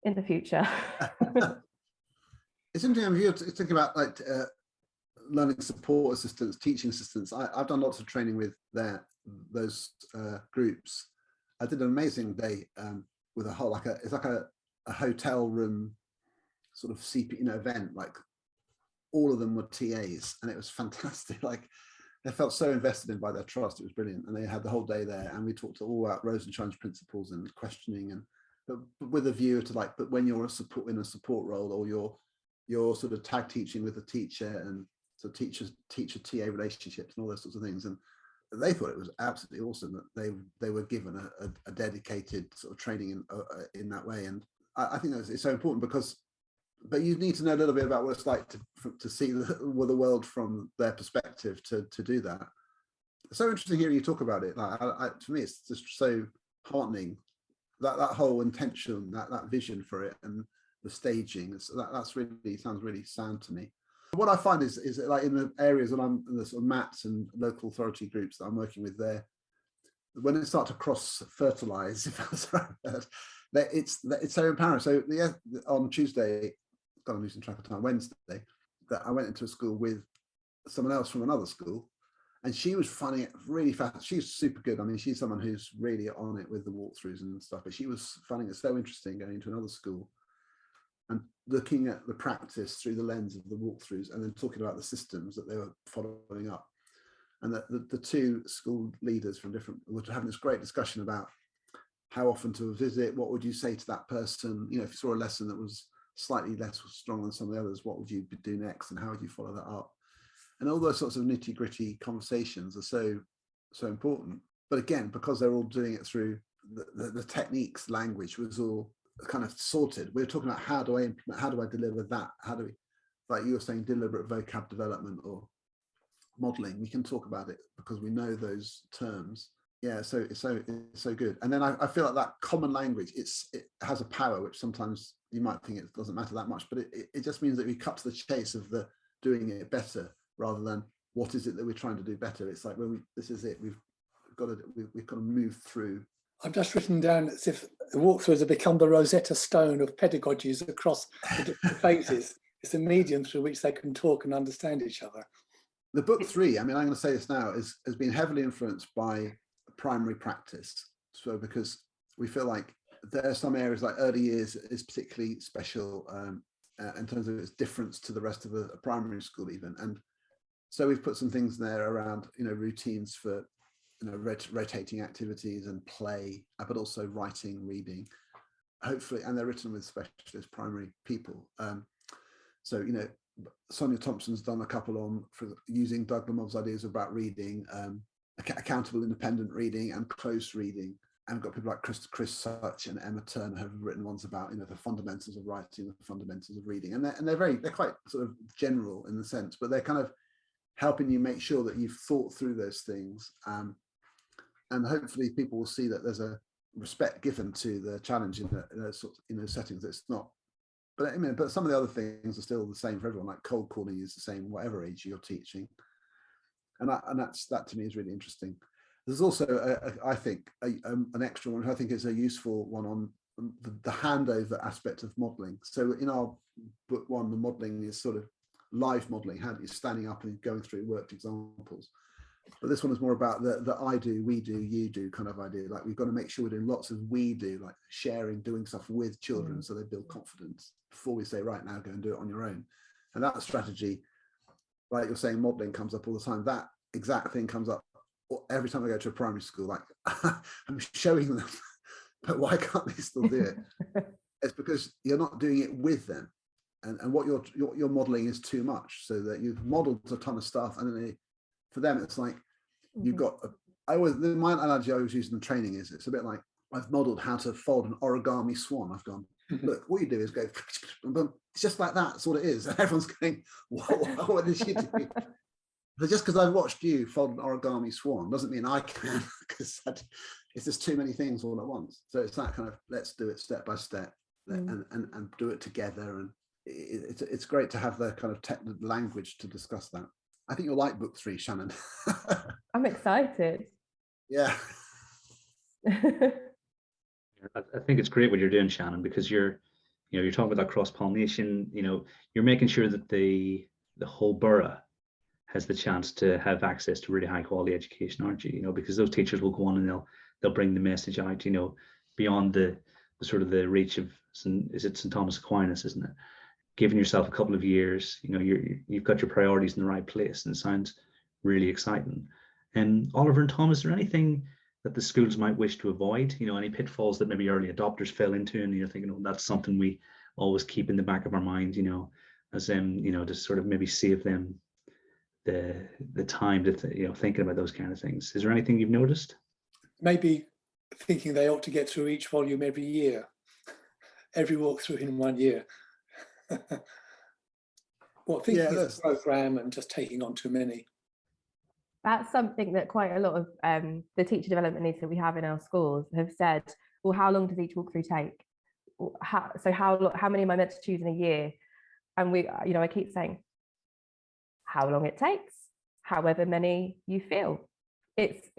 in the future. It's interesting if you're thinking about like learning support assistants, teaching assistants. I've done lots of training with those groups. I did an amazing day with a whole it's like a hotel room sort of CP event. Like all of them were TAs, and it was fantastic. Like they felt so invested in by their trust. It was brilliant, and they had the whole day there. And we talked all about Rosenstein's principles and questioning, and but with a view to like, but when you're in a support role, or you're sort of tag teaching with a teacher, and so teacher TA relationships and all those sorts of things. And they thought it was absolutely awesome that they were given a dedicated sort of training in that way. And I think it's so important, but you need to know a little bit about what it's like to see the world from their perspective to do that. It's so interesting hearing you talk about it. Like for me, it's just so heartening that whole intention, that vision for it, and the staging. That's really sounds really sound to me. What I find is like in the areas that I'm in, the sort of MATs and local authority groups that I'm working with there, when they start to cross-fertilize, if that's right, it's so empowering. So on Tuesday, God, I'm losing track of time, Wednesday, that I went into a school with someone else from another school, and she was finding it really fast. She's super good. I mean, she's someone who's really on it with the walkthroughs and stuff, but she was finding it so interesting going into another school and looking at the practice through the lens of the walkthroughs, and then talking about the systems that they were following up. And the two school leaders from different were having this great discussion about how often to visit, what would you say to that person? You know, if you saw a lesson that was slightly less strong than some of the others, what would you do next, and how would you follow that up? And all those sorts of nitty gritty conversations are so important. But again, because they're all doing it through the techniques, language was all kind of sorted. We were talking about how do I implement, how do I deliver that? How do we, like you were saying, deliberate vocab development or modeling. We can talk about it because we know those terms. Yeah, so it's so good. And then I feel like that common language, it has a power which sometimes you might think it doesn't matter that much, but it just means that we cut to the chase of the doing it better rather than what is it that we're trying to do better. It's like, well, this is it. We've got to move through. I've just written down as if the walkthroughs have become the Rosetta Stone of pedagogies across the different phases. It's a medium through which they can talk and understand each other. The book 3, I mean, I'm going to say this now, has been heavily influenced by primary practice. So because we feel like there are some areas like early years is particularly special in terms of its difference to the rest of a primary school even. And so we've put some things there around, you know, routines for, you know, rotating activities and play, but also writing, reading, hopefully, and they're written with specialist primary people. So, you know, Sonia Thompson's done a couple on for using Doug Lemov's ideas about reading, accountable independent reading and close reading. And we've got people like Chris Such and Emma Turner have written ones about, you know, the fundamentals of writing, the fundamentals of reading. And they're quite sort of general in the sense, but they're kind of helping you make sure that you've thought through those things. And hopefully people will see that there's a respect given to the challenge in those settings. It's not, but I mean, but some of the other things are still the same for everyone. Like cold calling is the same, whatever age you're teaching. And that to me is really interesting. There's also, I think, an extra one, which I think is a useful one on the handover aspect of modelling. So in our book 1, the modelling is sort of live modelling, how you're standing up and going through worked examples. But this one is more about the I do, we do, you do kind of idea. Like we've got to make sure we're doing lots of we do, like sharing, doing stuff with children so they build confidence before we say, right, now go and do it on your own. And that strategy, like you're saying, modelling comes up all the time. That exact thing comes up every time I go to a primary school. Like I'm showing them, but why can't they still do it? It's because you're not doing it with them. And what you're modelling is too much, so that you've modelled a ton of stuff, and then for them it's like you've got my analogy I always use in the training is it's a bit like I've modelled how to fold an origami swan. I've gone, look, all you do is go it's just like that. That's what it is. And everyone's going, what did you do? But just because I've watched you fold an origami swan doesn't mean I can, because it's just too many things all at once. So it's that kind of, let's do it step by step and do it together. And it's great to have the kind of technical language to discuss that. I think you'll like book 3, Shannen. I'm excited. Yeah. I think it's great what you're doing, Shannen, because you're talking about that cross-pollination. You're making sure that the whole borough has the chance to have access to really high quality education, aren't you? Because those teachers will go on and they'll bring the message out, beyond the sort of the reach of St. Thomas Aquinas, isn't it? Giving yourself a couple of years, you've got your priorities in the right place, and it sounds really exciting. And Oliver and Tom, is there anything that the schools might wish to avoid? Any pitfalls that maybe early adopters fell into, and you're thinking, that's something we always keep in the back of our mind, as to sort of maybe save them the time to thinking about those kind of things. Is there anything you've noticed? Maybe thinking they ought to get through each volume every year, every walkthrough in 1 year. Well, thinking it's a program and just taking on too mmany. That's something that quite a lot of the teacher development leads that we have in our schools have said, well, how long does each walkthrough take? How many am I meant to choose in a year? And I keep saying, how long it takes, however many you feel. It's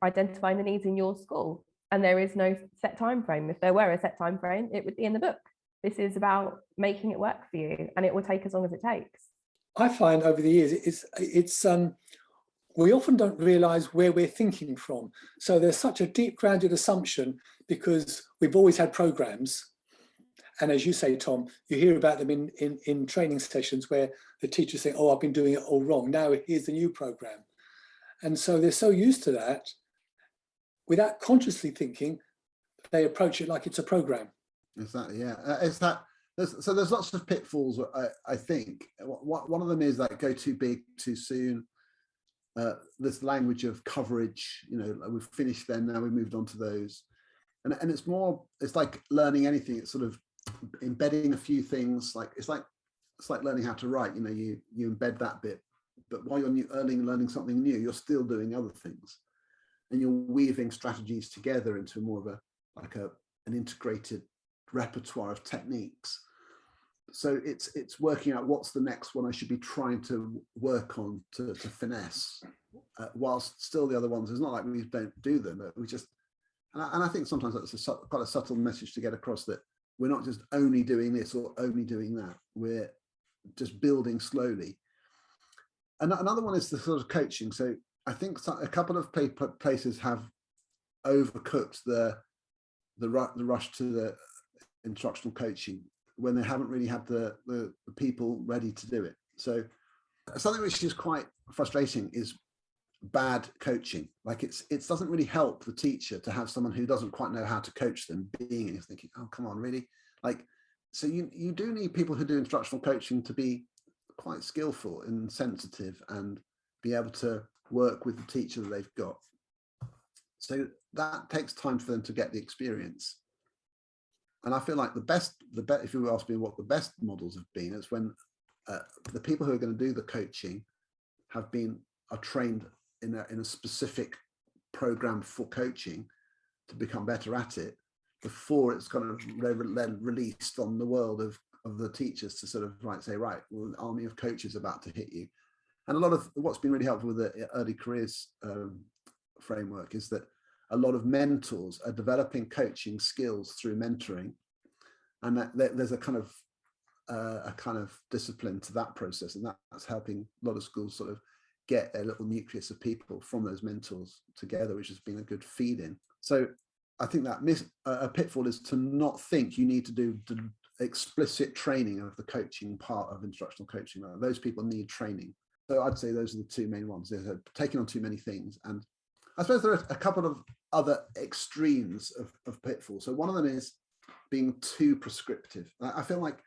identifying the needs in your school, and there is no set time frame. If there were a set time frame, it would be in the book. This is about making it work for you, and it will take as long as it takes. I find over the years, we often don't realise where we're thinking from. So there's such a deep-grounded assumption because we've always had programs. And as you say, Tom, you hear about them in training sessions where the teachers say, oh, I've been doing it all wrong. Now here's the new program. And so they're so used to that, without consciously thinking, they approach it like it's a program. Exactly, yeah. There's lots of pitfalls, I think. One of them is like go too big too soon. This language of coverage, we've finished them, now we've moved on to those. And it's like learning anything. It's sort of embedding a few things. It's like learning how to write. You embed that bit, but while you're learning something new, you're still doing other things, and you're weaving strategies together into more of an integrated repertoire of techniques. So it's working out what's the next one I should be trying to work on to finesse, whilst still the other ones, it's not like we don't do them, but we just, and I think sometimes that's quite a subtle message to get across, that we're not just only doing this or only doing that, we're just building slowly. And another one is the sort of coaching. So I think a couple of places have overcooked the rush to the instructional coaching when they haven't really had the people ready to do it. So something which is quite frustrating is bad coaching. Like it doesn't really help the teacher to have someone who doesn't quite know how to coach them being and thinking, oh, come on, really? Like, so you do need people who do instructional coaching to be quite skillful and sensitive and be able to work with the teacher that they've got. So that takes time for them to get the experience. And I feel like if you ask me what the best models have been, it's when the people who are going to do the coaching are trained in a specific program for coaching to become better at it before it's kind of released on the world of the teachers to sort of say, right, well, an army of coaches about to hit you. And a lot of what's been really helpful with the early careers framework is that a lot of mentors are developing coaching skills through mentoring, and that there's a kind of discipline to that process, and that's helping a lot of schools sort of get a little nucleus of people from those mentors together, which has been a good feed-in. So I think that a pitfall is to not think you need to do explicit training of the coaching part of instructional coaching. Those people need training. So I'd say those are the two main ones. They're taking on too many things. And I suppose there are a couple of other extremes of pitfalls. So one of them is being too prescriptive. I feel like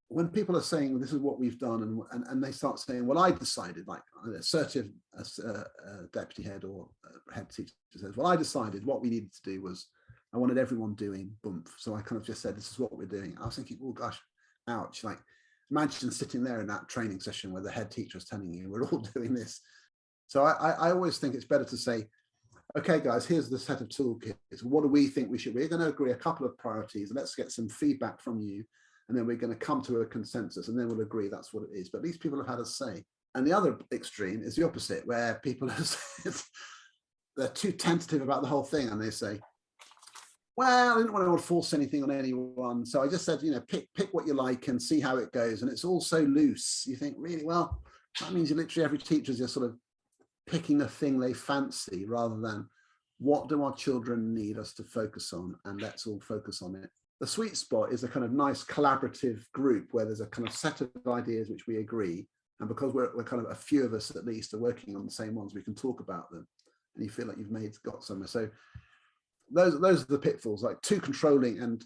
when people are saying this is what we've done, and they start saying, well, I decided, like an assertive deputy head or head teacher says, well, I decided what we needed to do was I wanted everyone doing bump. So I kind of just said, this is what we're doing. I was thinking, oh gosh, ouch. Like imagine sitting there in that training session where the head teacher is telling you we're all doing this. So I always think it's better to say, okay, guys, here's the set of toolkits. What do we think we should? We're going to agree a couple of priorities. Let's get some feedback from you. And then we're going to come to a consensus, and then we'll agree that's what it is. But at least people have had a say. And the other extreme is the opposite, where people they're too tentative about the whole thing, and they say, well, I didn't want to force anything on anyone. So I just said, pick what you like and see how it goes. And it's all so loose. You think, really? Well, that means literally every teacher is just sort of picking a thing they fancy rather than what do our children need us to focus on, and let's all focus on it. The sweet spot is a kind of nice collaborative group where there's a kind of set of ideas which we agree, and because we're kind of a few of us at least are working on the same ones, we can talk about them, and you feel like you've got somewhere. So those are the pitfalls, like too controlling and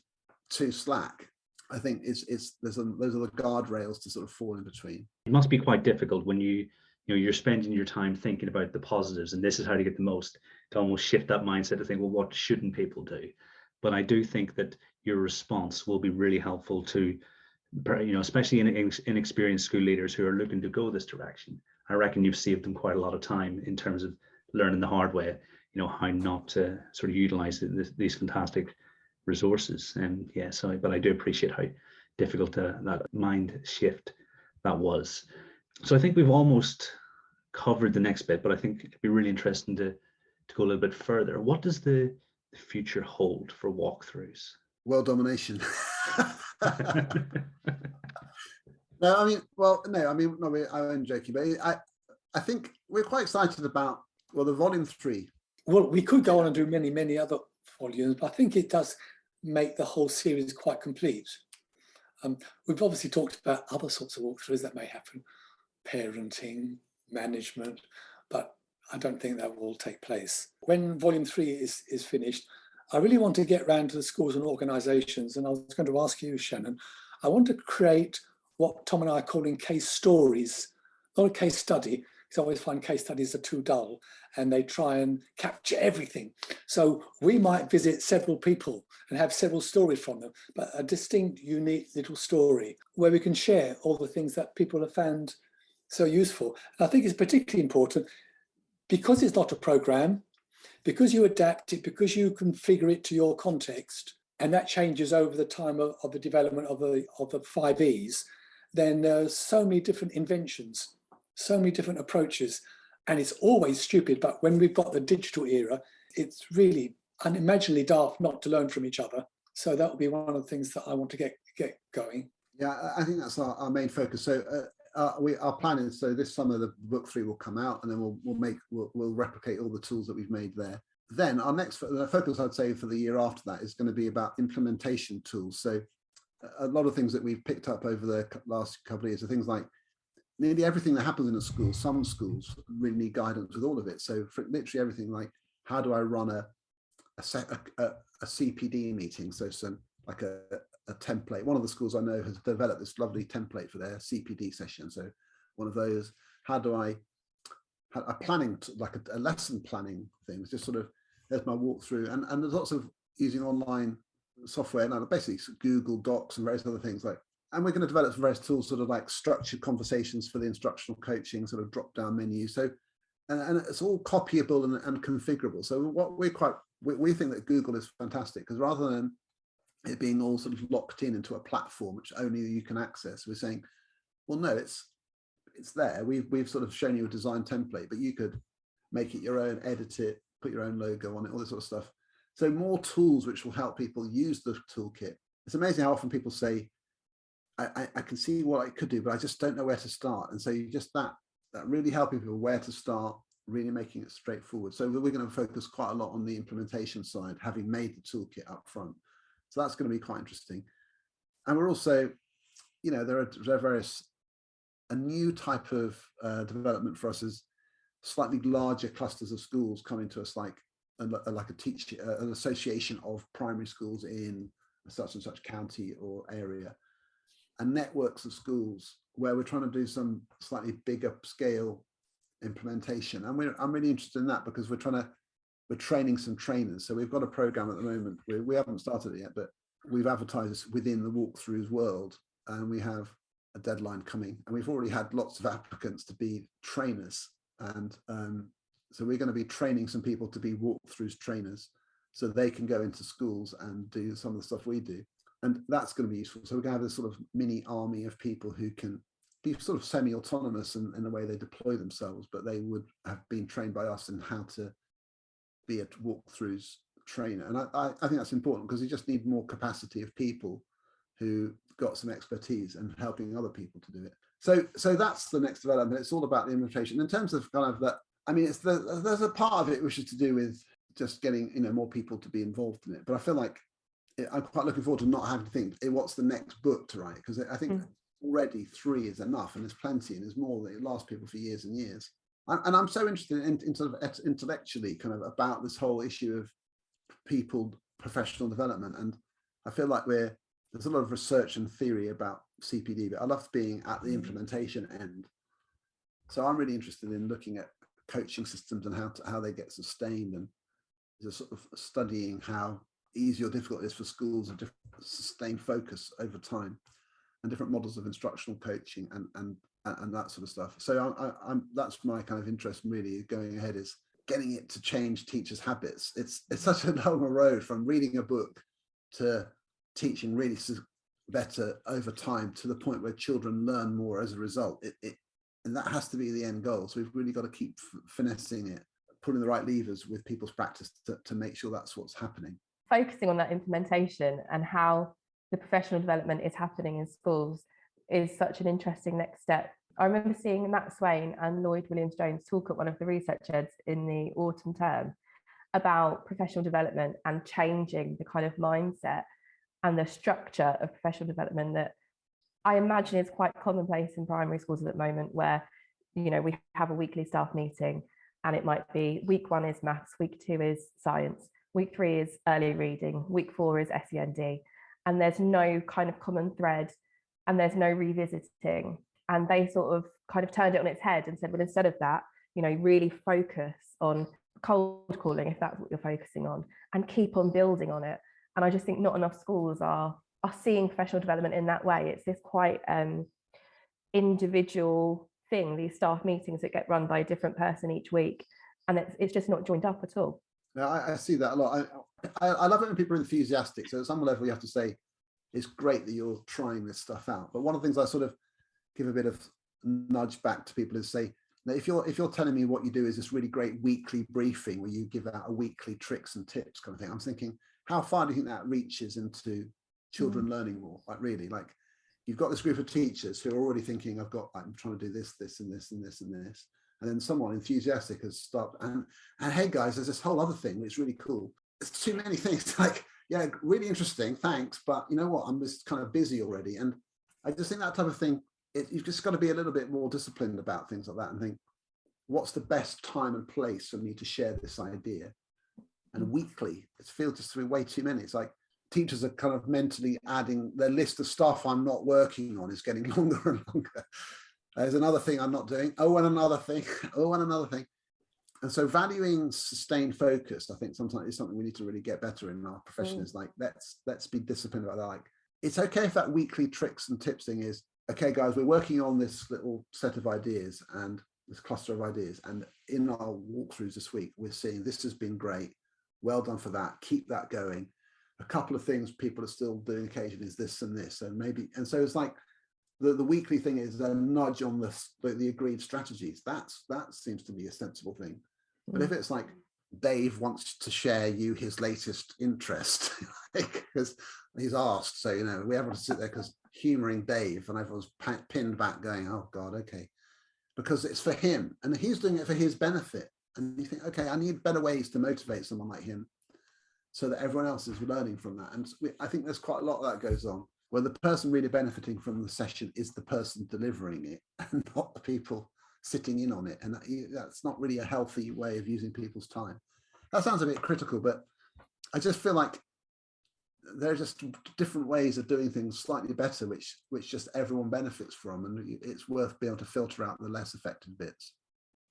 too slack. I think those are the guardrails to sort of fall in between. It must be quite difficult when you're spending your time thinking about the positives, and this is how to get the most, to almost shift that mindset to think, well, what shouldn't people do? But I do think that your response will be really helpful to, especially inexperienced school leaders who are looking to go this direction. I reckon you've saved them quite a lot of time in terms of learning the hard way, how not to sort of utilize these fantastic resources. And but I do appreciate how difficult that mind shift that was. So I think we've almost covered the next bit, but I think it'd be really interesting to go a little bit further. What does the future hold for Walkthrus? World domination. No, I mean, well, no, I mean, no, I'm joking, but I think we're quite excited about, well, the volume 3. Well, we could go on and do many, many other volumes, but I think it does make the whole series quite complete. We've obviously talked about other sorts of walkthroughs that may happen, parenting, management, but I don't think that will take place. When volume 3 is finished, I really want to get round to the schools and organisations, and I was going to ask you, Shannon, I want to create what Tom and I are calling case stories, not a case study, because I always find case studies are too dull and they try and capture everything. So we might visit several people and have several stories from them, but a distinct, unique little story where we can share all the things that people have found so useful. And I think it's particularly important because it's not a program, because you adapt it, because you configure it to your context, and that changes over the time of the development of the 5 E's, then there's so many different inventions, so many different approaches, and it's always stupid. But when we've got the digital era, it's really unimaginably daft not to learn from each other. So that will be one of the things that I want to get going. Yeah, I think that's our main focus. So our plan is, so this summer the book 3 will come out, and then we'll replicate all the tools that we've made there. Then our next focus, I'd say, for the year after that is going to be about implementation tools. So a lot of things that we've picked up over the last couple of years are things like nearly everything that happens in a school. Some schools really need guidance with all of it. So for literally everything, like how do I run a CPD meeting? So some like a template. One of the schools I know has developed this lovely template for their CPD session. So one of those, how do I a planning, like a lesson planning thing, just sort of, there's my walkthrough, and there's lots of using online software now, basically Google Docs and various other things like, and we're going to develop some various tools, sort of like structured conversations for the instructional coaching, sort of drop down menu. So, and it's all copyable and configurable. So what we think that Google is fantastic, because rather than it being all sort of locked into a platform which only you can access, we're saying, well, no, it's there. We've sort of shown you a design template, but you could make it your own, edit it, put your own logo on it, all this sort of stuff. So more tools which will help people use the toolkit. It's amazing how often people say, I can see what I could do, but I just don't know where to start. And so you just that really helping people where to start, really making it straightforward. So we're going to focus quite a lot on the implementation side, having made the toolkit up front. So that's going to be quite interesting. And we're also, you know, there are various, a new type of development for us is slightly larger clusters of schools coming to us, like an association of primary schools in such and such county or area, and networks of schools where we're trying to do some slightly bigger scale implementation. And I'm really interested in that, because we're training some trainers. So we've got a program at the moment. We haven't started it yet, but we've advertised within the Walkthrus world, and we have a deadline coming, and we've already had lots of applicants to be trainers. And so we're going to be training some people to be Walkthrus trainers, so they can go into schools and do some of the stuff we do. And that's going to be useful. So we're going to have this sort of mini army of people who can be sort of semi-autonomous in the way they deploy themselves, but they would have been trained by us in how to be a Walkthrus trainer. And I think that's important, because you just need more capacity of people who got some expertise and helping other people to do it. So that's the next development. It's all about the implementation. In terms of kind of that, I mean, there's a part of it which is to do with just getting, you know, more people to be involved in it. But I feel like I'm quite looking forward to not having to think, hey, what's the next book to write? Because I think already 3 is enough, and there's plenty, and there's more that it lasts people for years and years. And I'm so interested in sort of intellectually kind of about this whole issue of people, professional development. And I feel like there's a lot of research and theory about CPD, but I love being at the implementation end. So I'm really interested in looking at coaching systems and how they get sustained, and just sort of studying how easy or difficult it is for schools of different sustained focus over time, and different models of instructional coaching and that sort of stuff. So that's my kind of interest really going ahead, is getting it to change teachers' habits. It's such a long road from reading a book to teaching really better over time, to the point where children learn more as a result. And that has to be the end goal. So we've really got to keep finessing it, putting the right levers with people's practice to make sure that's what's happening. Focusing on that implementation and how the professional development is happening in schools is such an interesting next step. I remember seeing Matt Swain and Lloyd Williams-Jones talk at one of the research eds in the autumn term about professional development and changing the kind of mindset and the structure of professional development that I imagine is quite commonplace in primary schools at the moment, where, you know, we have a weekly staff meeting and it might be week 1 is maths, week 2 is science, week 3 is early reading, week 4 is SEND, and there's no kind of common thread and there's no revisiting. And they sort of kind of turned it on its head and said, well, instead of that, you know, really focus on cold calling if that's what you're focusing on, and keep on building on it. And I just think not enough schools are seeing professional development in that way. It's this quite individual thing, these staff meetings that get run by a different person each week, and it's just not joined up at all. No, I see that a lot. I love it when people are enthusiastic. So at some level you have to say, it's great that you're trying this stuff out. But one of the things I sort of give a bit of nudge back to people is say, if you're telling me what you do is this really great weekly briefing where you give out a weekly tricks and tips kind of thing, I'm thinking, how far do you think that reaches into children learning more? Like really, like you've got this group of teachers who are already thinking, I'm trying to do this, this, and this, and this, and this. And then someone enthusiastic has stopped and hey guys, there's this whole other thing which is really cool. There's too many things. Like, yeah, really interesting, thanks, but you know what, I'm just kind of busy already. And I just think that type of thing, you've just got to be a little bit more disciplined about things like that and think, what's the best time and place for me to share this idea? And weekly, it feels just to be way too many. It's like teachers are kind of mentally adding their list of stuff I'm not working on is getting longer and longer. There's another thing I'm not doing. Oh, and another thing. Oh, and another thing. And so valuing sustained focus, I think sometimes is something we need to really get better in our profession. Is like, let's be disciplined about that. Like, it's okay if that weekly tricks and tips thing is, okay, guys, we're working on this little set of ideas and this cluster of ideas. And in our walkthroughs this week, we're seeing this has been great. Well done for that. Keep that going. A couple of things people are still doing occasionally is this and this. And maybe, and so it's like the weekly thing is a nudge on the agreed strategies. That seems to be a sensible thing. But if it's like Dave wants to share you his latest interest, because he's asked, so, you know, we have to sit there because humoring Dave and everyone's pinned back going, oh God, okay, because it's for him and he's doing it for his benefit. And you think, okay, I need better ways to motivate someone like him so that everyone else is learning from that. And I think there's quite a lot of that goes on, where the person really benefiting from the session is the person delivering it and not the people sitting in on it. And that's not really a healthy way of using people's time. That sounds a bit critical, but I just feel like there are just different ways of doing things slightly better, which just everyone benefits from. And it's worth being able to filter out the less effective bits.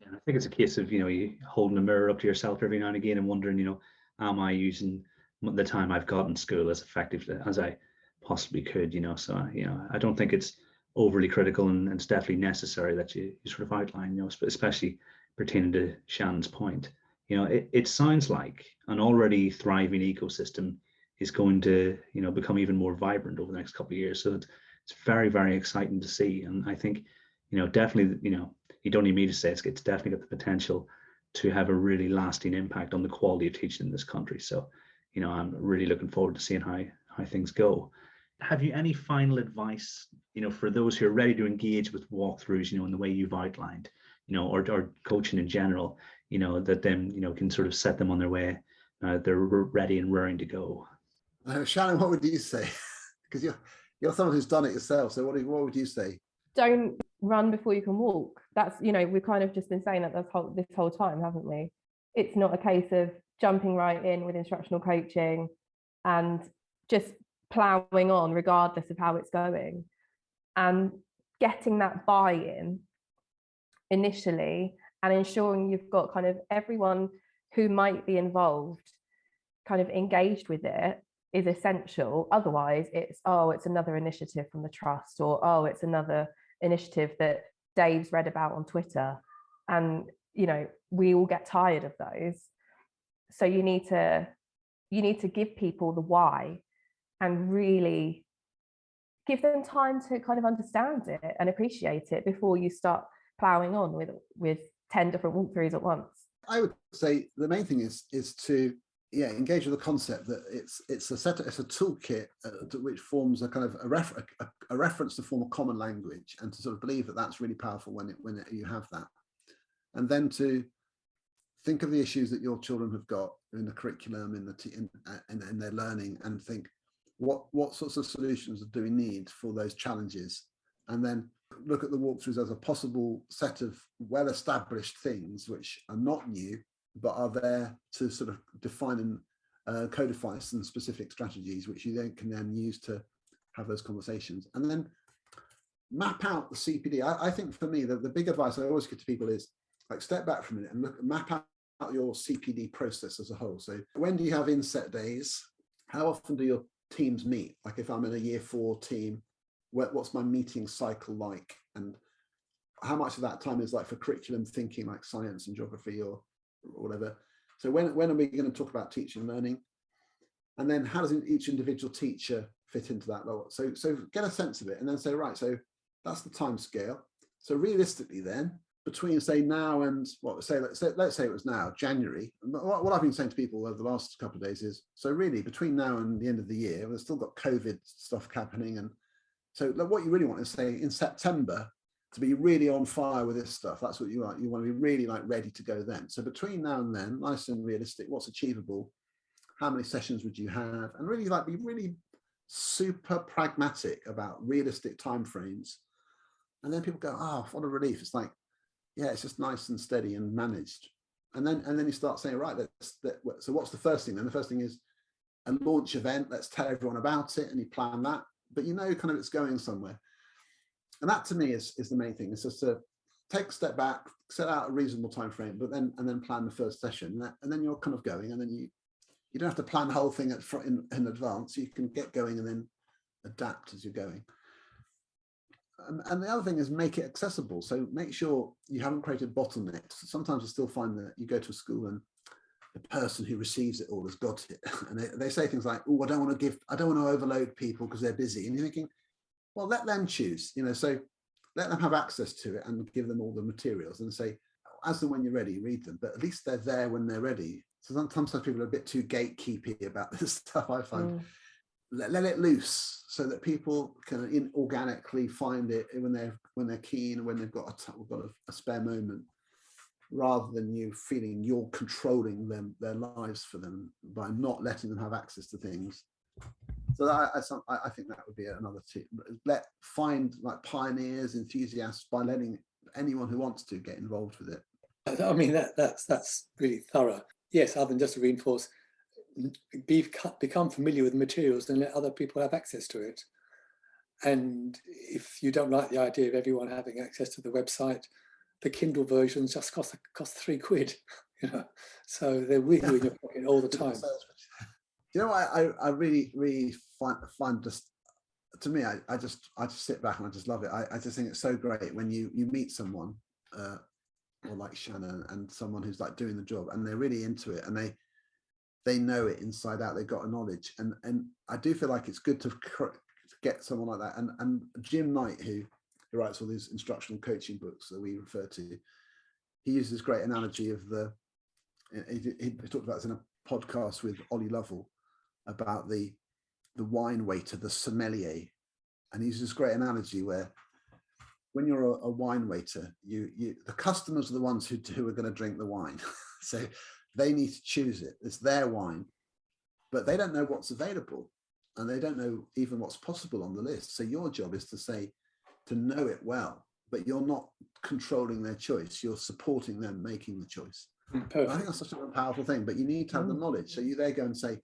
Yeah, I think it's a case of, you know, you holding a mirror up to yourself every now and again and wondering, you know, am I using the time I've got in school as effectively as I possibly could, you know? So, you know, I don't think it's overly critical, and it's definitely necessary that you sort of outline, you know, especially pertaining to Shannon's point. You know, it sounds like an already thriving ecosystem is going to, you know, become even more vibrant over the next couple of years. So it's very, very exciting to see. And I think, you know, definitely, you know, you don't need me to say it's definitely got the potential to have a really lasting impact on the quality of teaching in this country. So, you know, I'm really looking forward to seeing how things go. Have you any final advice, you know, for those who are ready to engage with walkthroughs, you know, in the way you've outlined, you know, or coaching in general, you know, that then, you know, can sort of set them on their way, they're ready and raring to go? Shannon, what would you say? Because you're someone who's done it yourself. So what would you say? Don't run before you can walk. That's, you know, we've kind of just been saying that this whole time, haven't we? It's not a case of jumping right in with instructional coaching and just ploughing on regardless of how it's going, and getting that buy-in initially and ensuring you've got kind of everyone who might be involved kind of engaged with it is essential. Otherwise it's another initiative from the trust, or it's another initiative that Dave's read about on Twitter, and, you know, we all get tired of those. So you need to give people the why and really give them time to kind of understand it and appreciate it before you start ploughing on with 10 different walkthroughs at once. I would say the main thing is to engage with the concept that it's a toolkit which forms a kind of a reference to form a common language, and to sort of believe that that's really powerful when you have that, and then to think of the issues that your children have got in the curriculum, in their learning, and think what sorts of solutions do we need for those challenges, and then look at the walkthroughs as a possible set of well-established things which are not new, but are there to sort of define and codify some specific strategies, which you then can use to have those conversations, and then map out the CPD. I think for me, the big advice I always give to people is like, step back from it and map out your CPD process as a whole. So when do you have inset days? How often do your teams meet? Like if I'm in a year 4 team, what's my meeting cycle like? And how much of that time is like for curriculum thinking, like science and geography or whatever? So when are we going to talk about teaching and learning? And then how does each individual teacher fit into that role? So get a sense of it, and then say, right, so that's the time scale. So realistically then, between say now and let's say it was now January, what I've been saying to people over the last couple of days is, so really between now and the end of the year, we've still got COVID stuff happening, and so what you really want is, say, in September, to be really on fire with this stuff. That's what you want. You want to be really like ready to go then. So between now and then, nice and realistic, what's achievable, how many sessions would you have, and really like be really super pragmatic about realistic timeframes. And then people go, oh, what a relief. It's like, yeah, it's just nice and steady and managed. And then you start saying, right, so what's the first thing? Then the first thing is a launch event. Let's tell everyone about it, and you plan that. But you know, kind of it's going somewhere. And that to me is the main thing. It's just to take a step back, set out a reasonable time frame, but then plan the first session, and then you're kind of going, and then you don't have to plan the whole thing in advance. You can get going and then adapt as you're going. And the other thing is make it accessible. So make sure you haven't created bottlenecks. Sometimes I still find that you go to a school and the person who receives it all has got it, and they say things like, oh, I don't want to overload people because they're busy. And you're thinking, well, let them choose, so let them have access to it and give them all the materials, and say, as and when you're ready, read them, but at least they're there when they're ready. So sometimes people are a bit too gatekeepy about this stuff, I find. Let it loose so that people can organically find it when they're keen, when they've got a spare moment, rather than you feeling you're controlling their lives for them by not letting them have access to things. So I think that would be another tip. Find like pioneers, enthusiasts, by letting anyone who wants to get involved with it. I mean, that's really thorough. Yes, other than just to reinforce, become familiar with the materials and let other people have access to it. And if you don't like the idea of everyone having access to the website, the Kindle versions just cost £3, so they're with you in your pocket all the time. You know what I really, really find just, to me, I just sit back and I just love it. I just think it's so great when you meet someone, or like Shannen, and someone who's like doing the job and they're really into it, and they know it inside out. They've got a knowledge, and I do feel like it's good to get someone like that. And Jim Knight, who writes all these instructional coaching books that we refer to, he uses this great analogy of he talked about this in a podcast with Ollie Lovell about the wine waiter, the sommelier, and he uses this great analogy where when you're a wine waiter, the customers are the ones who are going to drink the wine. So they need to choose it. It's their wine, but they don't know what's available, and they don't know even what's possible on the list. So your job is to know it well, but you're not controlling their choice. You're supporting them making the choice. I think that's such a powerful thing, but you need to have the knowledge. So you there go and say,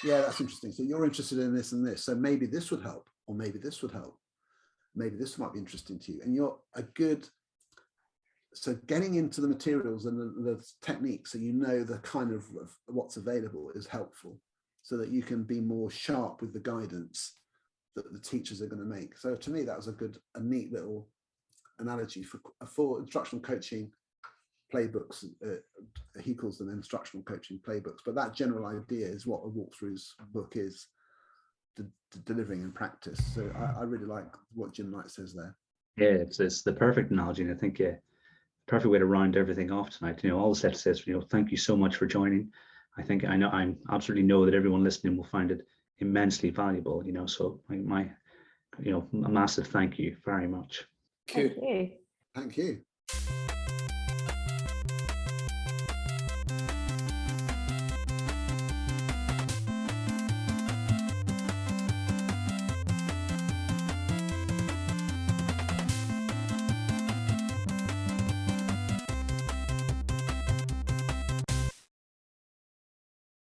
yeah, that's interesting. So you're interested in this and this. So maybe this would help, or maybe this would help. Maybe this might be interesting to you. And you're so getting into the materials and the techniques, so you know the kind of what's available, is helpful, so that you can be more sharp with the guidance that the teachers are going to make. So to me, that was a neat little analogy for instructional coaching playbooks. He calls them instructional coaching playbooks, but that general idea is what a Walkthrus book is, delivering in practice. So I really like what Jim Knight says there. Yeah, it's the perfect analogy, and I think perfect way to round everything off tonight. All the set says, thank you so much for joining. I absolutely know that everyone listening will find it immensely valuable, so a massive thank you very much. Thank you. Thank you. Thank you.